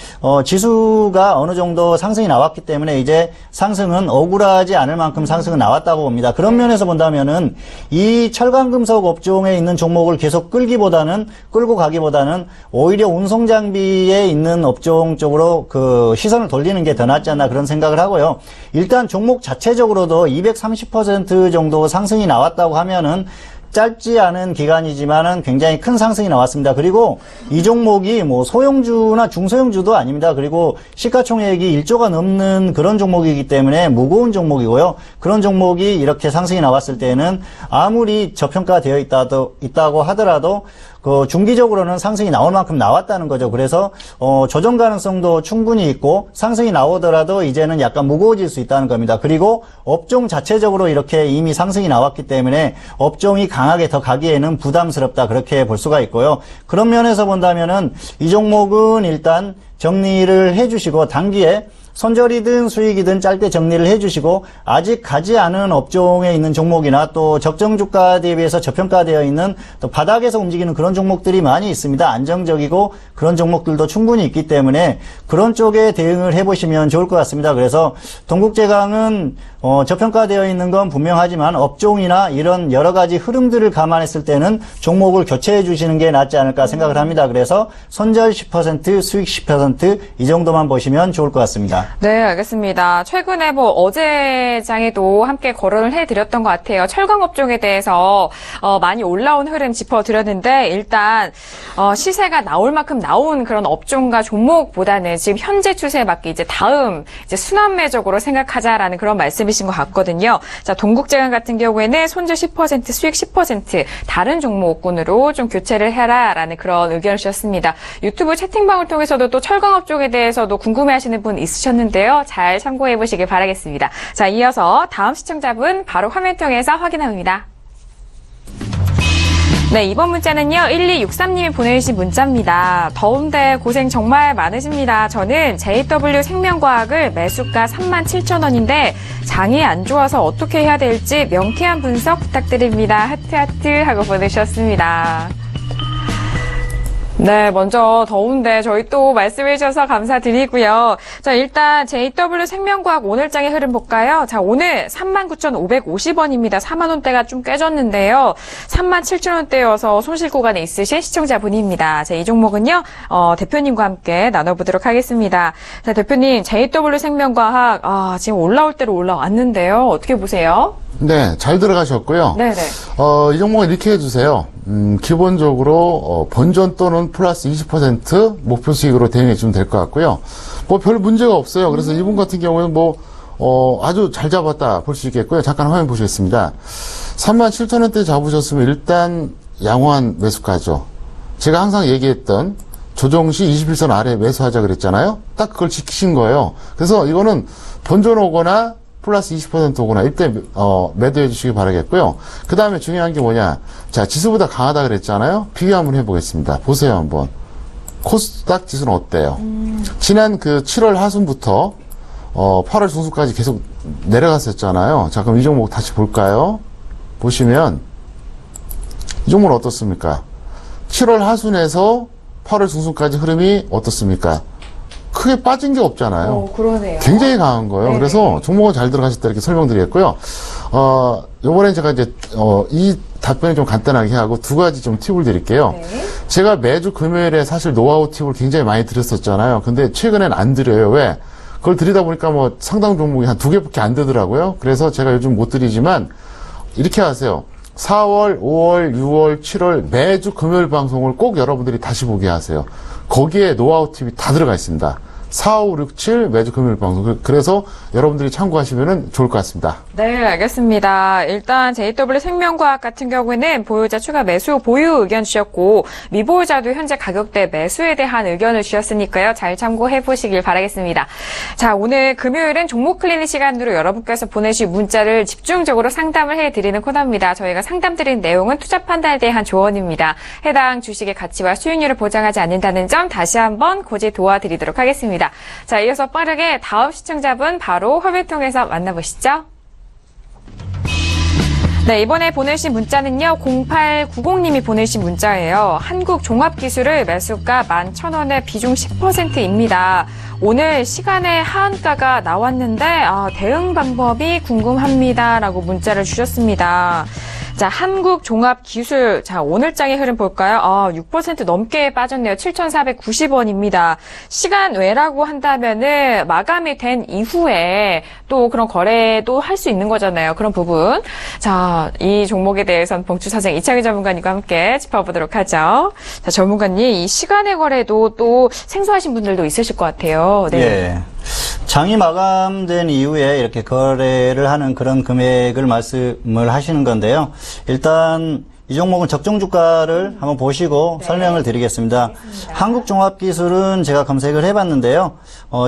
지수가 어느 정도 상승이 나왔기 때문에 이제 상승은 억울하지 않을 만큼 상승은 나왔다고 봅니다. 그런 면에서 본다면은 이 철강금속 업종에 있는 종목을 계속 끌고 가기보다는 오히려 운송장비에 있는 업종 쪽으로 시선을 돌리는 게 더 낫지 않나 그런 생각을 하고요. 일단 종목 자체적으로도 230% 정도 상승이 나왔다고 하면은 짧지 않은 기간이지만은 굉장히 큰 상승이 나왔습니다. 그리고 이 종목이 소형주나 중소형주도 아닙니다. 그리고 시가총액이 1조가 넘는 그런 종목이기 때문에 무거운 종목이고요. 그런 종목이 이렇게 상승이 나왔을 때는 아무리 저평가되어 있다고 하더라도 중기적으로는 상승이 나올 만큼 나왔다는 거죠. 그래서 조정 가능성도 충분히 있고 상승이 나오더라도 이제는 약간 무거워질 수 있다는 겁니다. 그리고 업종 자체적으로 이렇게 이미 상승이 나왔기 때문에 업종이 강하게 더 가기에는 부담스럽다 그렇게 볼 수가 있고요. 그런 면에서 본다면은 이 종목은 일단 정리를 해주시고 단기에 손절이든 수익이든 짧게 정리를 해주시고 아직 가지 않은 업종에 있는 종목이나 또 적정 주가 대비해서 저평가되어 있는 또 바닥에서 움직이는 그런 종목들이 많이 있습니다. 안정적이고 그런 종목들도 충분히 있기 때문에 그런 쪽에 대응을 해보시면 좋을 것 같습니다. 그래서 동국제강은 저평가되어 있는 건 분명하지만 업종이나 이런 여러 가지 흐름들을 감안했을 때는 종목을 교체해 주시는 게 낫지 않을까 생각을 합니다. 그래서 손절 10%, 수익 10% 이 정도만 보시면 좋을 것 같습니다. 있습니다. 네, 알겠습니다. 최근에 어제 장에도 함께 거론을 해드렸던 것 같아요. 철강 업종에 대해서 많이 올라온 흐름 짚어드렸는데 일단 시세가 나올 만큼 나온 그런 업종과 종목보다는 지금 현재 추세에 맞게 이제 다음 순환매적으로 생각하자라는 그런 말씀이신 것 같거든요. 자, 동국제강 같은 경우에는 손절 10%, 수익 10% 다른 종목군으로 좀 교체를 해라라는 그런 의견을 주셨습니다. 유튜브 채팅방을 통해서도 또 철강업 쪽에 대해서도 궁금해하시는 분 있으셨는데요. 잘 참고해 보시길 바라겠습니다. 자, 이어서 다음 시청자분 바로 화면 통해서 확인합니다. 네, 이번 문자는요, 1263님이 보내주신 문자입니다. 더운데 고생 정말 많으십니다. 저는 JW 생명과학을 매수가 37,000원인데 장이 안 좋아서 어떻게 해야 될지 명쾌한 분석 부탁드립니다. 하트 하고 보내주셨습니다. 네, 먼저 더운데 저희 또 말씀해 주셔서 감사드리고요. 자, 일단 JW 생명과학 오늘장의 흐름 볼까요? 자, 오늘 39,550원입니다. 4만 원대가 좀 깨졌는데요. 37,000원대여서 손실 구간에 있으신 시청자분입니다. 자, 이 종목은요, 대표님과 함께 나눠보도록 하겠습니다. 자, 대표님, JW 생명과학, 지금 올라올 대로 올라왔는데요. 어떻게 보세요? 네, 잘 들어가셨고요. 네네. 이 종목은 이렇게 해주세요. 기본적으로, 본전 또는 플러스 20% 목표 수익으로 대응해주면 될 것 같고요. 별 문제가 없어요. 그래서 이분 같은 경우에는 아주 잘 잡았다 볼 수 있겠고요. 잠깐 화면 보시겠습니다. 37,000원대 잡으셨으면 일단 양호한 매수가죠. 제가 항상 얘기했던 조정 시 21선 아래 매수하자 그랬잖아요. 딱 그걸 지키신 거예요. 그래서 이거는 본전 오거나 플러스 20% 오거나 이때 매도해 주시기 바라겠고요. 그 다음에 중요한 게 뭐냐. 자, 지수보다 강하다 그랬잖아요. 비교 한번 해보겠습니다. 보세요 한번. 코스닥 지수는 어때요? 지난 7월 하순부터 8월 중순까지 계속 내려갔었잖아요. 자, 그럼 이 종목 다시 볼까요? 보시면 이 종목은 어떻습니까? 7월 하순에서 8월 중순까지 흐름이 어떻습니까? 크게 빠진 게 없잖아요. 그러네요. 굉장히 강한 거예요. 네네. 그래서 종목은 잘 들어가실 때 이렇게 설명드리겠고요. 요번에 제가 이제, 이 답변을 좀 간단하게 하고 두 가지 좀 팁을 드릴게요. 네. 제가 매주 금요일에 사실 노하우 팁을 굉장히 많이 드렸었잖아요. 근데 최근엔 안 드려요. 왜? 그걸 드리다 보니까 상당 종목이 한 2개밖에 안 되더라고요. 그래서 제가 요즘 못 드리지만 이렇게 하세요. 4월, 5월, 6월, 7월 매주 금요일 방송을 꼭 여러분들이 다시 보게 하세요. 거기에 노하우 팁이 다 들어가 있습니다. 4, 5, 6, 7 매주 금요일 방송. 그래서 여러분들이 참고하시면 좋을 것 같습니다. 네, 알겠습니다. 일단 JW 생명과학 같은 경우에는 보유자 추가 매수 보유 의견 주셨고 미보유자도 현재 가격대 매수에 대한 의견을 주셨으니까요. 잘 참고해 보시길 바라겠습니다. 자, 오늘 금요일은 종목 클리닉 시간으로 여러분께서 보내주신 문자를 집중적으로 상담을 해드리는 코너입니다. 저희가 상담드린 내용은 투자 판단에 대한 조언입니다. 해당 주식의 가치와 수익률을 보장하지 않는다는 점 다시 한번 고지 도와드리도록 하겠습니다. 자, 이어서 빠르게 다음 시청자분 바로 화면 통해서 만나보시죠. 네, 이번에 보내주신 문자는요, 0890님이 보내주신 문자예요. 한국종합기술을 매수가 11,000원에 비중 10%입니다. 오늘 시간에 하한가가 나왔는데, 대응 방법이 궁금합니다. 라고 문자를 주셨습니다. 자, 한국종합기술. 자, 오늘장의 흐름 볼까요? 6% 넘게 빠졌네요. 7,490원입니다. 시간 외라고 한다면은 마감이 된 이후에 또 그런 거래도 할 수 있는 거잖아요. 그런 부분. 자, 이 종목에 대해서는 봉투사장 이창희 전문가님과 함께 짚어보도록 하죠. 자, 전문가님, 이 시간의 거래도 또 생소하신 분들도 있으실 것 같아요. 네. 예. 장이 마감된 이후에 이렇게 거래를 하는 그런 금액을 말씀을 하시는 건데요. 일단 이 종목은 적정 주가를 한번 보시고 설명을 드리겠습니다. 한국종합기술은 제가 검색을 해봤는데요.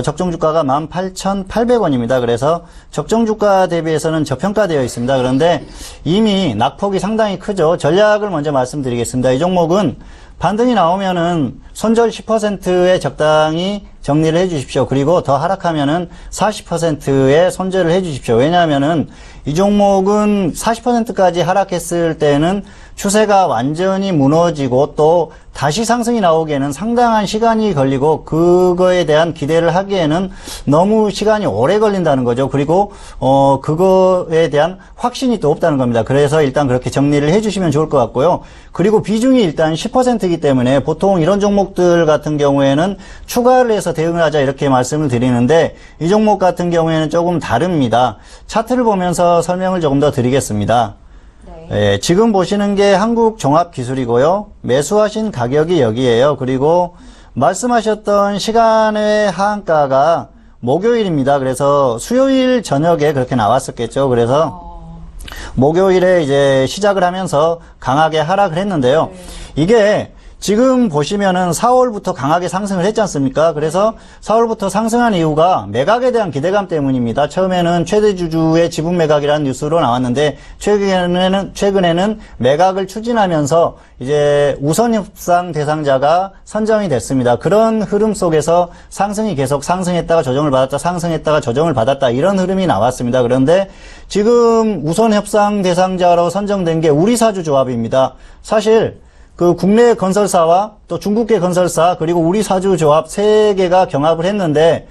적정 주가가 18,800원입니다. 그래서 적정 주가 대비해서는 저평가되어 있습니다. 그런데 이미 낙폭이 상당히 크죠. 전략을 먼저 말씀드리겠습니다. 이 종목은 반등이 나오면은 손절 10%에 적당히 정리를 해 주십시오. 그리고 더 하락하면은 40%의 손절을 해 주십시오. 왜냐하면은 이 종목은 40%까지 하락했을 때는 추세가 완전히 무너지고 또 다시 상승이 나오기에는 상당한 시간이 걸리고 그거에 대한 기대를 하기에는 너무 시간이 오래 걸린다는 거죠. 그리고 그거에 대한 확신이 또 없다는 겁니다. 그래서 일단 그렇게 정리를 해주시면 좋을 것 같고요. 그리고 비중이 일단 10%이기 때문에 보통 이런 종목들 같은 경우에는 추가를 해서 대비해서 대응을 하자 이렇게 말씀을 드리는데 이 종목 같은 경우에는 조금 다릅니다. 차트를 보면서 설명을 조금 더 드리겠습니다. 예, 지금 보시는 게 한국종합기술이고요. 매수하신 가격이 여기에요. 그리고 말씀하셨던 시간의 하한가가 목요일입니다. 그래서 수요일 저녁에 그렇게 나왔었겠죠. 그래서 목요일에 이제 시작을 하면서 강하게 하락을 했는데요. 이게 지금 보시면은 4월부터 강하게 상승을 했지 않습니까? 그래서 4월부터 상승한 이유가 매각에 대한 기대감 때문입니다. 처음에는 최대 주주의 지분 매각이라는 뉴스로 나왔는데 최근에는 매각을 추진하면서 이제 우선 협상 대상자가 선정이 됐습니다. 그런 흐름 속에서 상승이 계속 상승했다가 조정을 받았다, 상승했다가 조정을 받았다 이런 흐름이 나왔습니다. 그런데 지금 우선 협상 대상자로 선정된 게 우리사주 조합입니다. 사실 그 국내 건설사와 또 중국계 건설사 그리고 우리사주 조합 세 개가 경합을 했는데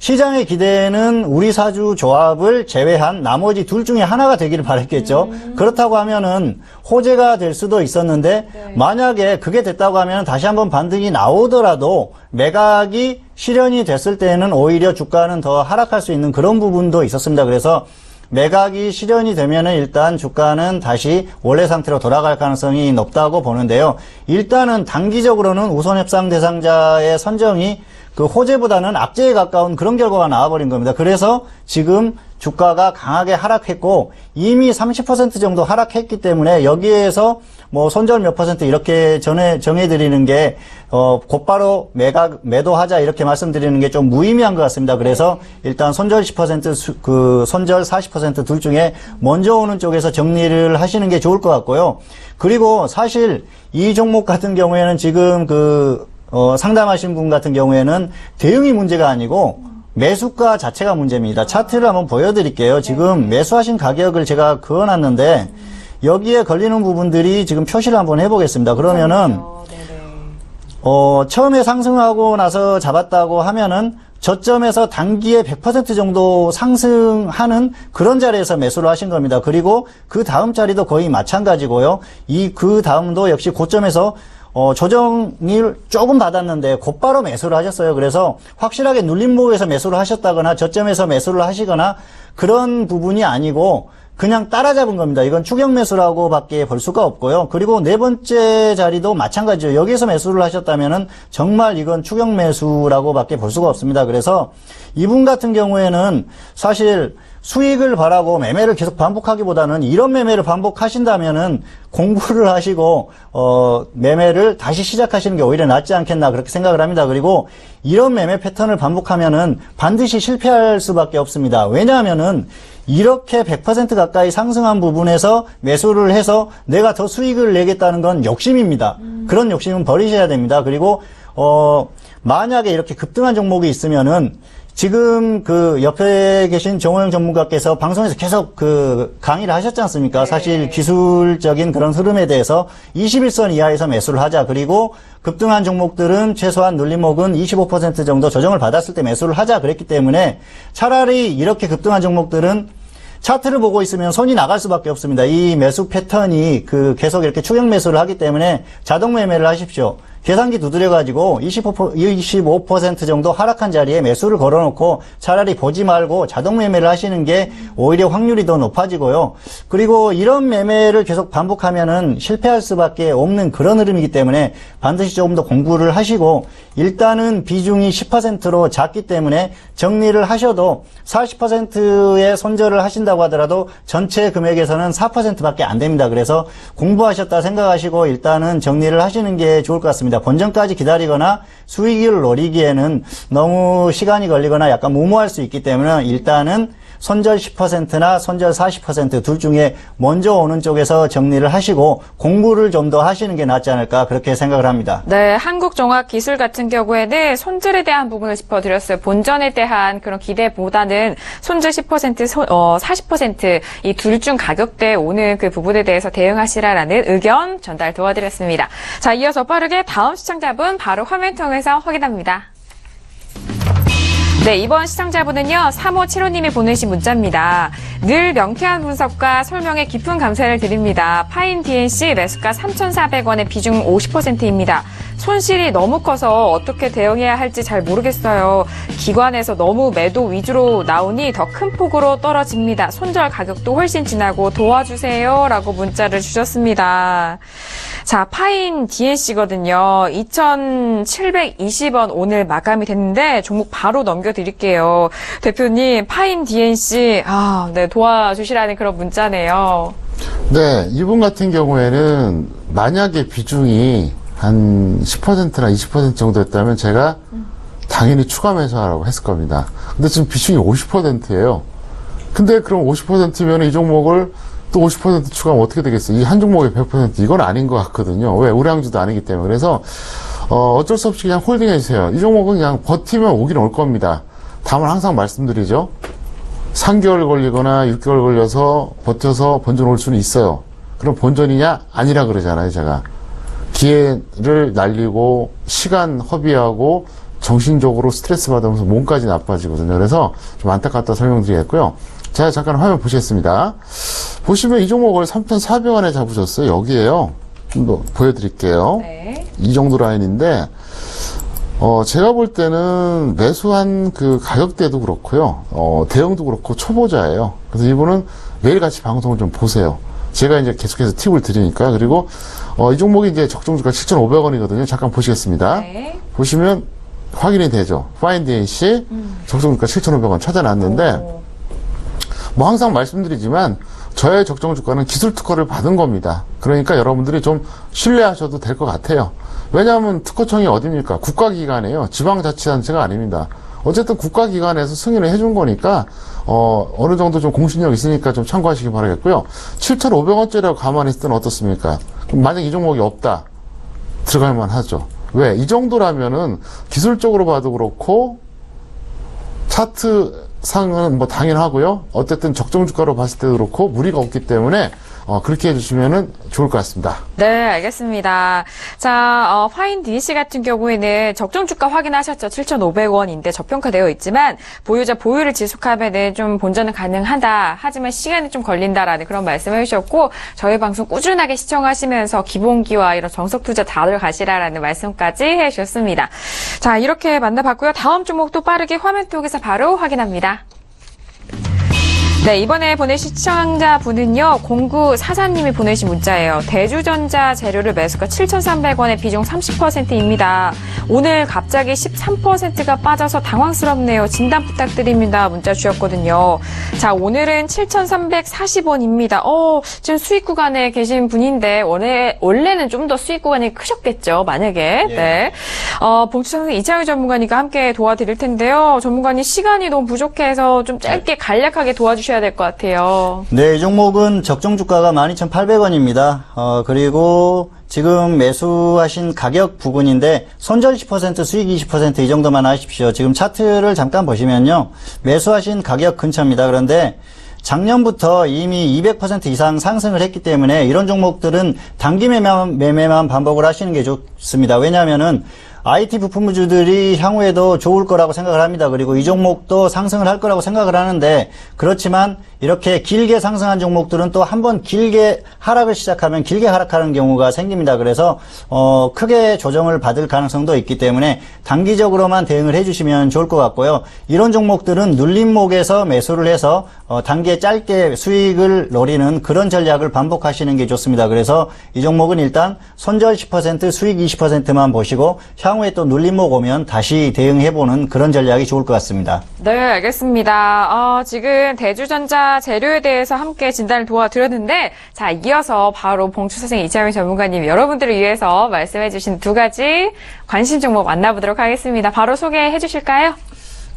시장의 기대는 우리사주 조합을 제외한 나머지 둘 중에 하나가 되기를 바랬겠죠. 그렇다고 하면은 호재가 될 수도 있었는데 만약에 그게 됐다고 하면 다시 한번 반등이 나오더라도 매각이 실현이 됐을 때는 오히려 주가는 더 하락할 수 있는 그런 부분도 있었습니다. 그래서 매각이 실현이 되면은 일단 주가는 다시 원래 상태로 돌아갈 가능성이 높다고 보는데요. 일단은 단기적으로는 우선 협상 대상자의 선정이 그 호재보다는 악재에 가까운 그런 결과가 나와버린 겁니다. 그래서 지금 주가가 강하게 하락했고 이미 30% 정도 하락했기 때문에 여기에서 뭐 손절 몇 퍼센트 이렇게 정해드리는 게 곧바로 매도하자 이렇게 말씀드리는 게 좀 무의미한 것 같습니다. 그래서 일단 손절 10% 그 손절 40% 둘 중에 먼저 오는 쪽에서 정리를 하시는 게 좋을 것 같고요. 그리고 사실 이 종목 같은 경우에는 지금 상담하신 분 같은 경우에는 대응이 문제가 아니고 매수가 자체가 문제입니다. 차트를 한번 보여드릴게요. 지금 매수하신 가격을 제가 그어놨는데 여기에 걸리는 부분들이 지금 표시를 한번 해보겠습니다. 그러면은 처음에 상승하고 나서 잡았다고 하면은 저점에서 단기에 100% 정도 상승하는 그런 자리에서 매수를 하신 겁니다. 그리고 그 다음 자리도 거의 마찬가지고요. 그 다음도 역시 고점에서 조정을 조금 받았는데 곧바로 매수를 하셨어요. 그래서 확실하게 눌림목에서 매수를 하셨다거나 저점에서 매수를 하시거나 그런 부분이 아니고 그냥 따라잡은 겁니다. 이건 추격 매수라고 밖에 볼 수가 없고요. 그리고 네 번째 자리도 마찬가지죠. 여기에서 매수를 하셨다면은 정말 이건 추격 매수라고 밖에 볼 수가 없습니다. 그래서 이분 같은 경우에는 사실 수익을 바라고 매매를 계속 반복하기보다는 이런 매매를 반복하신다면은 공부를 하시고 매매를 다시 시작하시는 게 오히려 낫지 않겠나 그렇게 생각을 합니다. 그리고 이런 매매 패턴을 반복하면은 반드시 실패할 수밖에 없습니다. 왜냐하면은 이렇게 100% 가까이 상승한 부분에서 매수를 해서 내가 더 수익을 내겠다는 건 욕심입니다. 그런 욕심은 버리셔야 됩니다. 그리고 만약에 이렇게 급등한 종목이 있으면은 지금 그 옆에 계신 정호영 전문가께서 방송에서 계속 강의를 하셨지 않습니까? 사실 기술적인 그런 흐름에 대해서 21선 이하에서 매수를 하자. 그리고 급등한 종목들은 최소한 눌림목은 25% 정도 조정을 받았을 때 매수를 하자. 그랬기 때문에 차라리 이렇게 급등한 종목들은 차트를 보고 있으면 손이 나갈 수밖에 없습니다. 이 매수 패턴이 계속 이렇게 추격 매수를 하기 때문에 자동 매매를 하십시오. 계산기 두드려가지고 25% 정도 하락한 자리에 매수를 걸어놓고 차라리 보지 말고 자동 매매를 하시는 게 오히려 확률이 더 높아지고요. 그리고 이런 매매를 계속 반복하면은 실패할 수밖에 없는 그런 흐름이기 때문에 반드시 조금 더 공부를 하시고 일단은 비중이 10%로 작기 때문에 정리를 하셔도 40%의 손절을 하신다고 하더라도 전체 금액에서는 4%밖에 안 됩니다. 그래서 공부하셨다 생각하시고 일단은 정리를 하시는 게 좋을 것 같습니다. 본전까지 기다리거나 수익을 노리기에는 너무 시간이 걸리거나 약간 무모할 수 있기 때문에 일단은 손절 10%나 손절 40% 둘 중에 먼저 오는 쪽에서 정리를 하시고 공부를 좀 더 하시는 게 낫지 않을까 그렇게 생각을 합니다. 네, 한국종합기술 같은 경우에는 손절에 대한 부분을 짚어드렸어요. 본전에 대한 그런 기대보다는 손절 10%, 40% 이 둘 중 가격대에 오는 그 부분에 대해서 대응하시라라는 의견 전달 도와드렸습니다. 자, 이어서 빠르게 다음 시청자분 바로 화면 통해서 확인합니다. 네, 이번 시청자분은요, 3575님이 보내신 문자입니다. 늘 명쾌한 분석과 설명에 깊은 감사를 드립니다. 파인 DNC 매수가 3,400원의 비중 50%입니다. 손실이 너무 커서 어떻게 대응해야 할지 잘 모르겠어요. 기관에서 너무 매도 위주로 나오니 더 큰 폭으로 떨어집니다. 손절 가격도 훨씬 지나고 도와주세요. 라고 문자를 주셨습니다. 자, 파인 DNC거든요. 2,720원 오늘 마감이 됐는데 종목 바로 넘겨드릴게요. 대표님, 파인 DNC, 네, 도와주시라는 그런 문자네요. 네, 이분 같은 경우에는 만약에 비중이 한 10%나 20% 정도였다면 제가 당연히 추가 매수하라고 했을 겁니다. 근데 지금 비중이 50%예요. 근데 그럼 50%면 이 종목을 또 50% 추가하면 어떻게 되겠어요? 이 한 종목에 100% 이건 아닌 것 같거든요. 왜? 우량주도 아니기 때문에. 그래서 어쩔 수 없이 그냥 홀딩 해주세요. 이 종목은 그냥 버티면 오긴 올 겁니다. 다만 항상 말씀드리죠. 3개월 걸리거나 6개월 걸려서 버텨서 본전 올 수는 있어요. 그럼 본전이냐? 아니라 그러잖아요, 제가. 기회를 날리고 시간 허비하고 정신적으로 스트레스 받으면서 몸까지 나빠지거든요. 그래서 좀 안타깝다 설명드리겠고요. 자, 잠깐 화면 보시겠습니다. 보시면 이 종목을 3,400원에 잡으셨어요. 여기에요. 좀 더 보여드릴게요. 네. 이 정도 라인인데, 제가 볼 때는 매수한 그 가격대도 그렇고요. 대응도 그렇고 초보자예요. 그래서 이분은 매일같이 방송을 좀 보세요. 제가 이제 계속해서 팁을 드리니까. 그리고, 이 종목이 이제 적정주가 7,500원이거든요. 잠깐 보시겠습니다. 네. 보시면 확인이 되죠. 파인 DNC 적정주가 7,500원 찾아놨는데, 뭐 항상 말씀드리지만 저의 적정 주가는 기술 특허를 받은 겁니다. 그러니까 여러분들이 좀 신뢰하셔도 될 것 같아요. 왜냐하면 특허청이 어딥니까? 국가기관이에요. 지방자치단체가 아닙니다. 어쨌든 국가기관에서 승인을 해준 거니까 어느 정도 좀 공신력 있으니까 좀 참고하시기 바라겠고요. 7,500원짜리라고 가만히 있을 때는 어떻습니까? 그럼 만약 이 종목이 없다. 들어갈만 하죠. 왜? 이 정도라면은 기술적으로 봐도 그렇고 차트 상은 뭐 당연하고요. 어쨌든 적정 주가로 봤을 때도 그렇고 무리가 없기 때문에 그렇게 해주시면은 좋을 것 같습니다. 네, 알겠습니다. 자, 파인 DNC 같은 경우에는 적정 주가 확인하셨죠? 7,500원인데 저평가되어 있지만 보유자 보유를 지속하면은 좀 본전은 가능하다. 하지만 시간이 좀 걸린다라는 그런 말씀을 해주셨고 저희 방송 꾸준하게 시청하시면서 기본기와 이런 정석 투자 다들 가시라라는 말씀까지 해주셨습니다. 자, 이렇게 만나봤고요. 다음 종목도 빠르게 화면 통해서 바로 확인합니다. 네, 이번에 보내신 시청자분은요, 0944님이 보내신 문자예요. 대주전자 재료를 매수가 7,300원에 비중 30%입니다. 오늘 갑자기 13%가 빠져서 당황스럽네요. 진단 부탁드립니다. 문자 주셨거든요. 자, 오늘은 7,340원입니다. 지금 수익 구간에 계신 분인데, 원래는 좀 더 수익 구간이 크셨겠죠, 만약에. 예. 네. 봉투상승 이창희 전문가님과 함께 도와드릴 텐데요. 전문가님 시간이 너무 부족해서 좀 짧게 간략하게 도와주셔야 될 것 같아요. 네, 이 종목은 적정 주가가 12,800원입니다. 그리고 지금 매수하신 가격 부분인데 손절 10% 수익 20% 이 정도만 하십시오. 지금 차트를 잠깐 보시면요. 매수하신 가격 근처입니다. 그런데 작년부터 이미 200% 이상 상승을 했기 때문에 이런 종목들은 단기 매매만 반복을 하시는 게 좋습니다. 왜냐하면은 IT 부품주들이 향후에도 좋을 거라고 생각을 합니다. 그리고 이 종목도 상승을 할 거라고 생각을 하는데 그렇지만 이렇게 길게 상승한 종목들은 또 한번 길게 하락을 시작하면 길게 하락하는 경우가 생깁니다. 그래서 크게 조정을 받을 가능성도 있기 때문에 단기적으로만 대응을 해주시면 좋을 것 같고요. 이런 종목들은 눌림목에서 매수를 해서 단기에 짧게 수익을 노리는 그런 전략을 반복하시는 게 좋습니다. 그래서 이 종목은 일단 손절 10% 수익 20%만 보시고 향후에 또 눌림목 오면 다시 대응해보는 그런 전략이 좋을 것 같습니다. 네, 알겠습니다. 지금 대주전자 재료에 대해서 함께 진단을 도와드렸는데 자, 이어서 바로 봉투선생 이창희 전문가님 여러분들을 위해서 말씀해주신 두 가지 관심 종목 만나보도록 하겠습니다. 바로 소개해 주실까요?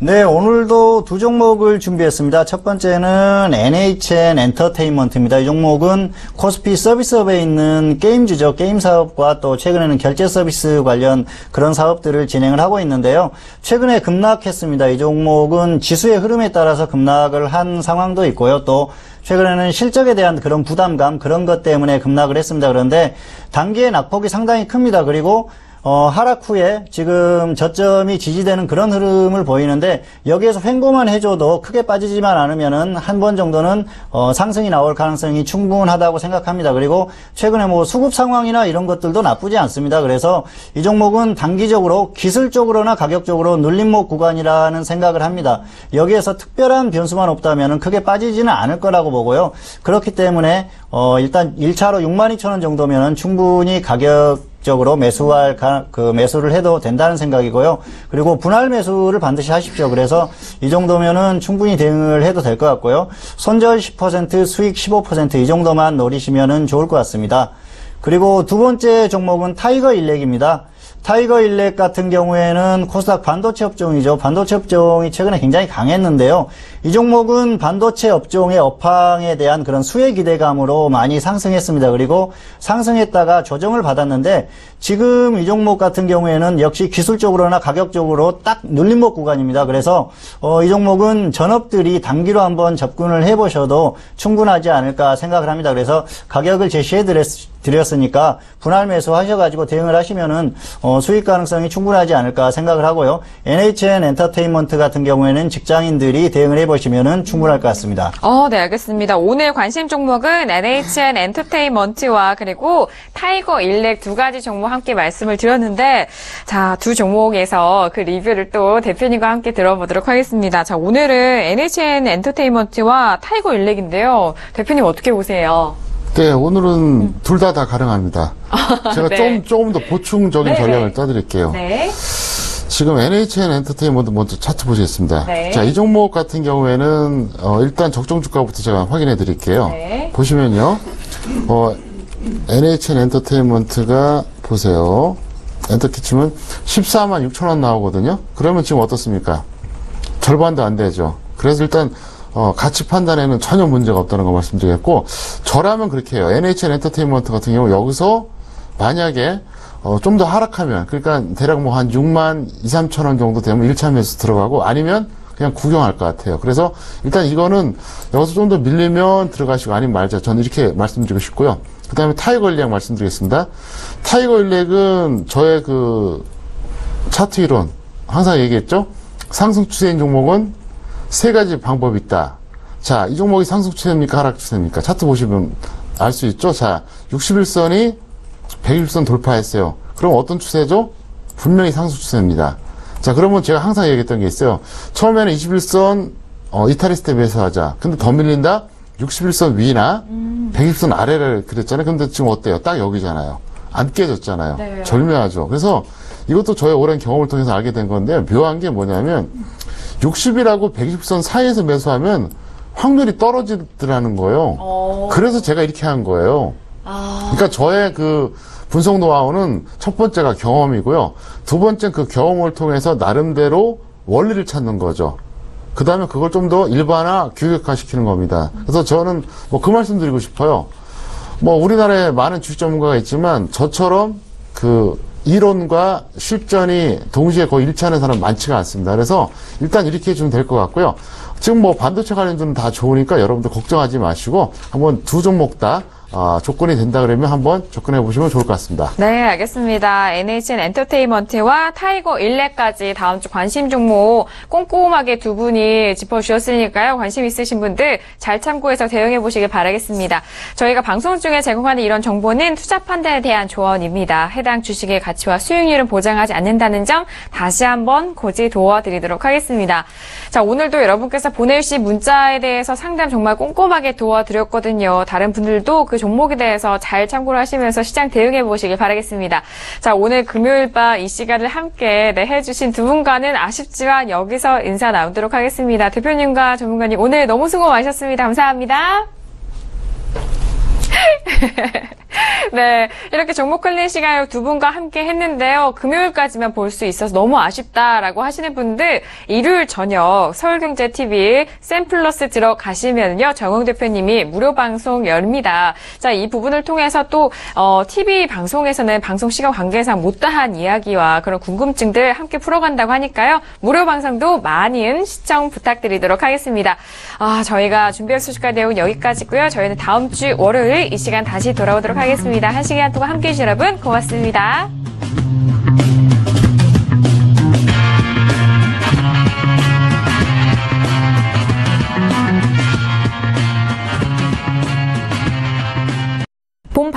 네, 오늘도 두 종목을 준비했습니다. 첫 번째는 NHN 엔터테인먼트입니다. 이 종목은 코스피 서비스업에 있는 게임주죠. 게임 사업과 또 최근에는 결제 서비스 관련 그런 사업들을 진행을 하고 있는데요. 최근에 급락했습니다. 이 종목은 지수의 흐름에 따라서 급락을 한 상황도 있고요. 또 최근에는 실적에 대한 그런 부담감 그런 것 때문에 급락을 했습니다. 그런데 단기의 낙폭이 상당히 큽니다. 그리고 하락 후에 지금 저점이 지지되는 그런 흐름을 보이는데 여기에서 횡보만 해줘도 크게 빠지지만 않으면은 한 번 정도는 상승이 나올 가능성이 충분하다고 생각합니다. 그리고 최근에 뭐 수급 상황이나 이런 것들도 나쁘지 않습니다. 그래서 이 종목은 단기적으로 기술적으로나 가격적으로 눌림목 구간이라는 생각을 합니다. 여기에서 특별한 변수만 없다면은 크게 빠지지는 않을 거라고 보고요. 그렇기 때문에 일단 1차로 62,000원 정도면은 충분히 가격적으로 매수를 해도 된다는 생각이고요. 그리고 분할 매수를 반드시 하십시오. 그래서 이 정도면은 충분히 대응을 해도 될 것 같고요. 손절 10%, 수익 15% 이 정도만 노리시면은 좋을 것 같습니다. 그리고 두 번째 종목은 타이거 일렉입니다. 타이거 일렉 같은 경우에는 코스닥 반도체 업종이죠. 반도체 업종이 최근에 굉장히 강했는데요. 이 종목은 반도체 업종의 업황에 대한 그런 수혜 기대감으로 많이 상승했습니다. 그리고 상승했다가 조정을 받았는데 지금 이 종목 같은 경우에는 역시 기술적으로나 가격적으로 딱 눌림목 구간입니다. 그래서 이 종목은 전업들이 단기로 한번 접근을 해보셔도 충분하지 않을까 생각을 합니다. 그래서 가격을 제시해드렸으니까 분할 매수 하셔가지고 대응을 하시면은 수익 가능성이 충분하지 않을까 생각을 하고요. NHN 엔터테인먼트 같은 경우에는 직장인들이 대응을 해보시면은 충분할 것 같습니다. 네, 알겠습니다. 오늘 관심 종목은 NHN 엔터테인먼트와 그리고 타이거 일렉 두 가지 종목 함께 말씀을 드렸는데, 자, 두 종목에서 그 리뷰를 또 대표님과 함께 들어보도록 하겠습니다. 자, 오늘은 NHN 엔터테인먼트와 타이거 일렉인데요. 대표님 어떻게 보세요? 네, 오늘은 둘 다 가능합니다. 제가 네. 조금 더 보충적인 네. 전략을 떠드릴게요. 네. 지금 NHN 엔터테인먼트 먼저 차트 보시겠습니다. 네. 자, 이 종목 같은 경우에는 일단 적정 주가부터 제가 확인해 드릴게요. 네. 보시면요. NHN 엔터테인먼트가 보세요. 엔터키 치면 14만 6천 원 나오거든요. 그러면 지금 어떻습니까? 절반도 안 되죠. 그래서 일단 가치 판단에는 전혀 문제가 없다는 거 말씀드리겠고, 저라면 그렇게 해요. NHN 엔터테인먼트 같은 경우 여기서 만약에 좀 더 하락하면, 그러니까 대략 뭐 한 6만 2, 3천 원 정도 되면 1차 매수 들어가고, 아니면 그냥 구경할 것 같아요. 그래서 일단 이거는 여기서 좀 더 밀리면 들어가시고 아니면 말자. 저는 이렇게 말씀드리고 싶고요. 그 다음에 타이거 일렉 말씀드리겠습니다. 타이거 일렉은 저의 그 차트 이론 항상 얘기했죠. 상승 추세인 종목은 세 가지 방법이 있다. 자, 이 종목이 상승 추세입니까? 하락 추세입니까? 차트 보시면 알 수 있죠. 자, 61선이 120선 돌파했어요. 그럼 어떤 추세죠? 분명히 상승 추세입니다. 자, 그러면 제가 항상 얘기했던 게 있어요. 처음에는 21선 이탈했을 때 매수하자. 근데 더 밀린다? 61선 위나 120선 아래를 그랬잖아요. 근데 지금 어때요? 딱 여기잖아요. 안 깨졌잖아요. 네. 절묘하죠. 그래서 이것도 저의 오랜 경험을 통해서 알게 된 건데, 묘한 게 뭐냐면 60이라고 120선 사이에서 매수하면 확률이 떨어지더라는 거예요. 그래서 제가 이렇게 한 거예요. 그러니까 저의 그 분석 노하우는 첫 번째가 경험이고요. 두 번째는 그 경험을 통해서 나름대로 원리를 찾는 거죠. 그 다음에 그걸 좀 더 일반화, 규격화 시키는 겁니다. 그래서 저는 뭐 그 말씀 드리고 싶어요. 뭐 우리나라에 많은 주식 전문가가 있지만 저처럼 그 이론과 실전이 동시에 거의 일치하는 사람 많지가 않습니다. 그래서 일단 이렇게 해주면 될 것 같고요. 지금 뭐 반도체 관련주는 다 좋으니까 여러분들 걱정하지 마시고 한번 두 종목 다 조건이 된다 그러면 한번 접근해 보시면 좋을 것 같습니다. 네, 알겠습니다. NHN 엔터테인먼트와 타이거 일렉까지 다음 주 관심 종목 꼼꼼하게 두 분이 짚어주셨으니까요. 관심 있으신 분들 잘 참고해서 대응해 보시길 바라겠습니다. 저희가 방송 중에 제공하는 이런 정보는 투자 판단에 대한 조언입니다. 해당 주식의 가치와 수익률은 보장하지 않는다는 점 다시 한번 고지 도와드리도록 하겠습니다. 자, 오늘도 여러분께서 보내주신 문자에 대해서 상담 정말 꼼꼼하게 도와드렸거든요. 다른 분들도 그 종목에 대해서 잘 참고를 하시면서 시장 대응해 보시길 바라겠습니다. 자, 오늘 금요일 밤 이 시간을 함께 해주신 두 분과는 아쉽지만 여기서 인사 나누도록 하겠습니다. 대표님과 전문가님 오늘 너무 수고 많으셨습니다. 감사합니다. 네, 이렇게 종목 클린 시간을 두 분과 함께 했는데요. 금요일까지만 볼 수 있어서 너무 아쉽다라고 하시는 분들 일요일 저녁 서울경제TV 샘플러스 들어가시면요. 정웅 대표님이 무료 방송 열립니다. 자, 이 부분을 통해서 또 TV 방송에서는 방송 시간 관계상 못다한 이야기와 그런 궁금증들 함께 풀어간다고 하니까요. 무료 방송도 많은 시청 부탁드리도록 하겠습니다. 저희가 준비한 소식과 내용은 여기까지고요. 저희는 다음 주 월요일 이 시간 다시 돌아오도록 하겠습니다. 한 시간 동안 함께해 주신 여러분 고맙습니다.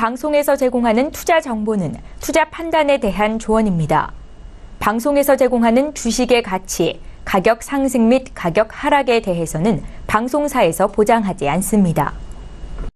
방송에서 제공하는 투자 정보는 투자 판단에 대한 조언입니다. 방송에서 제공하는 주식의 가치, 가격 상승 및 가격 하락에 대해서는 방송사에서 보장하지 않습니다.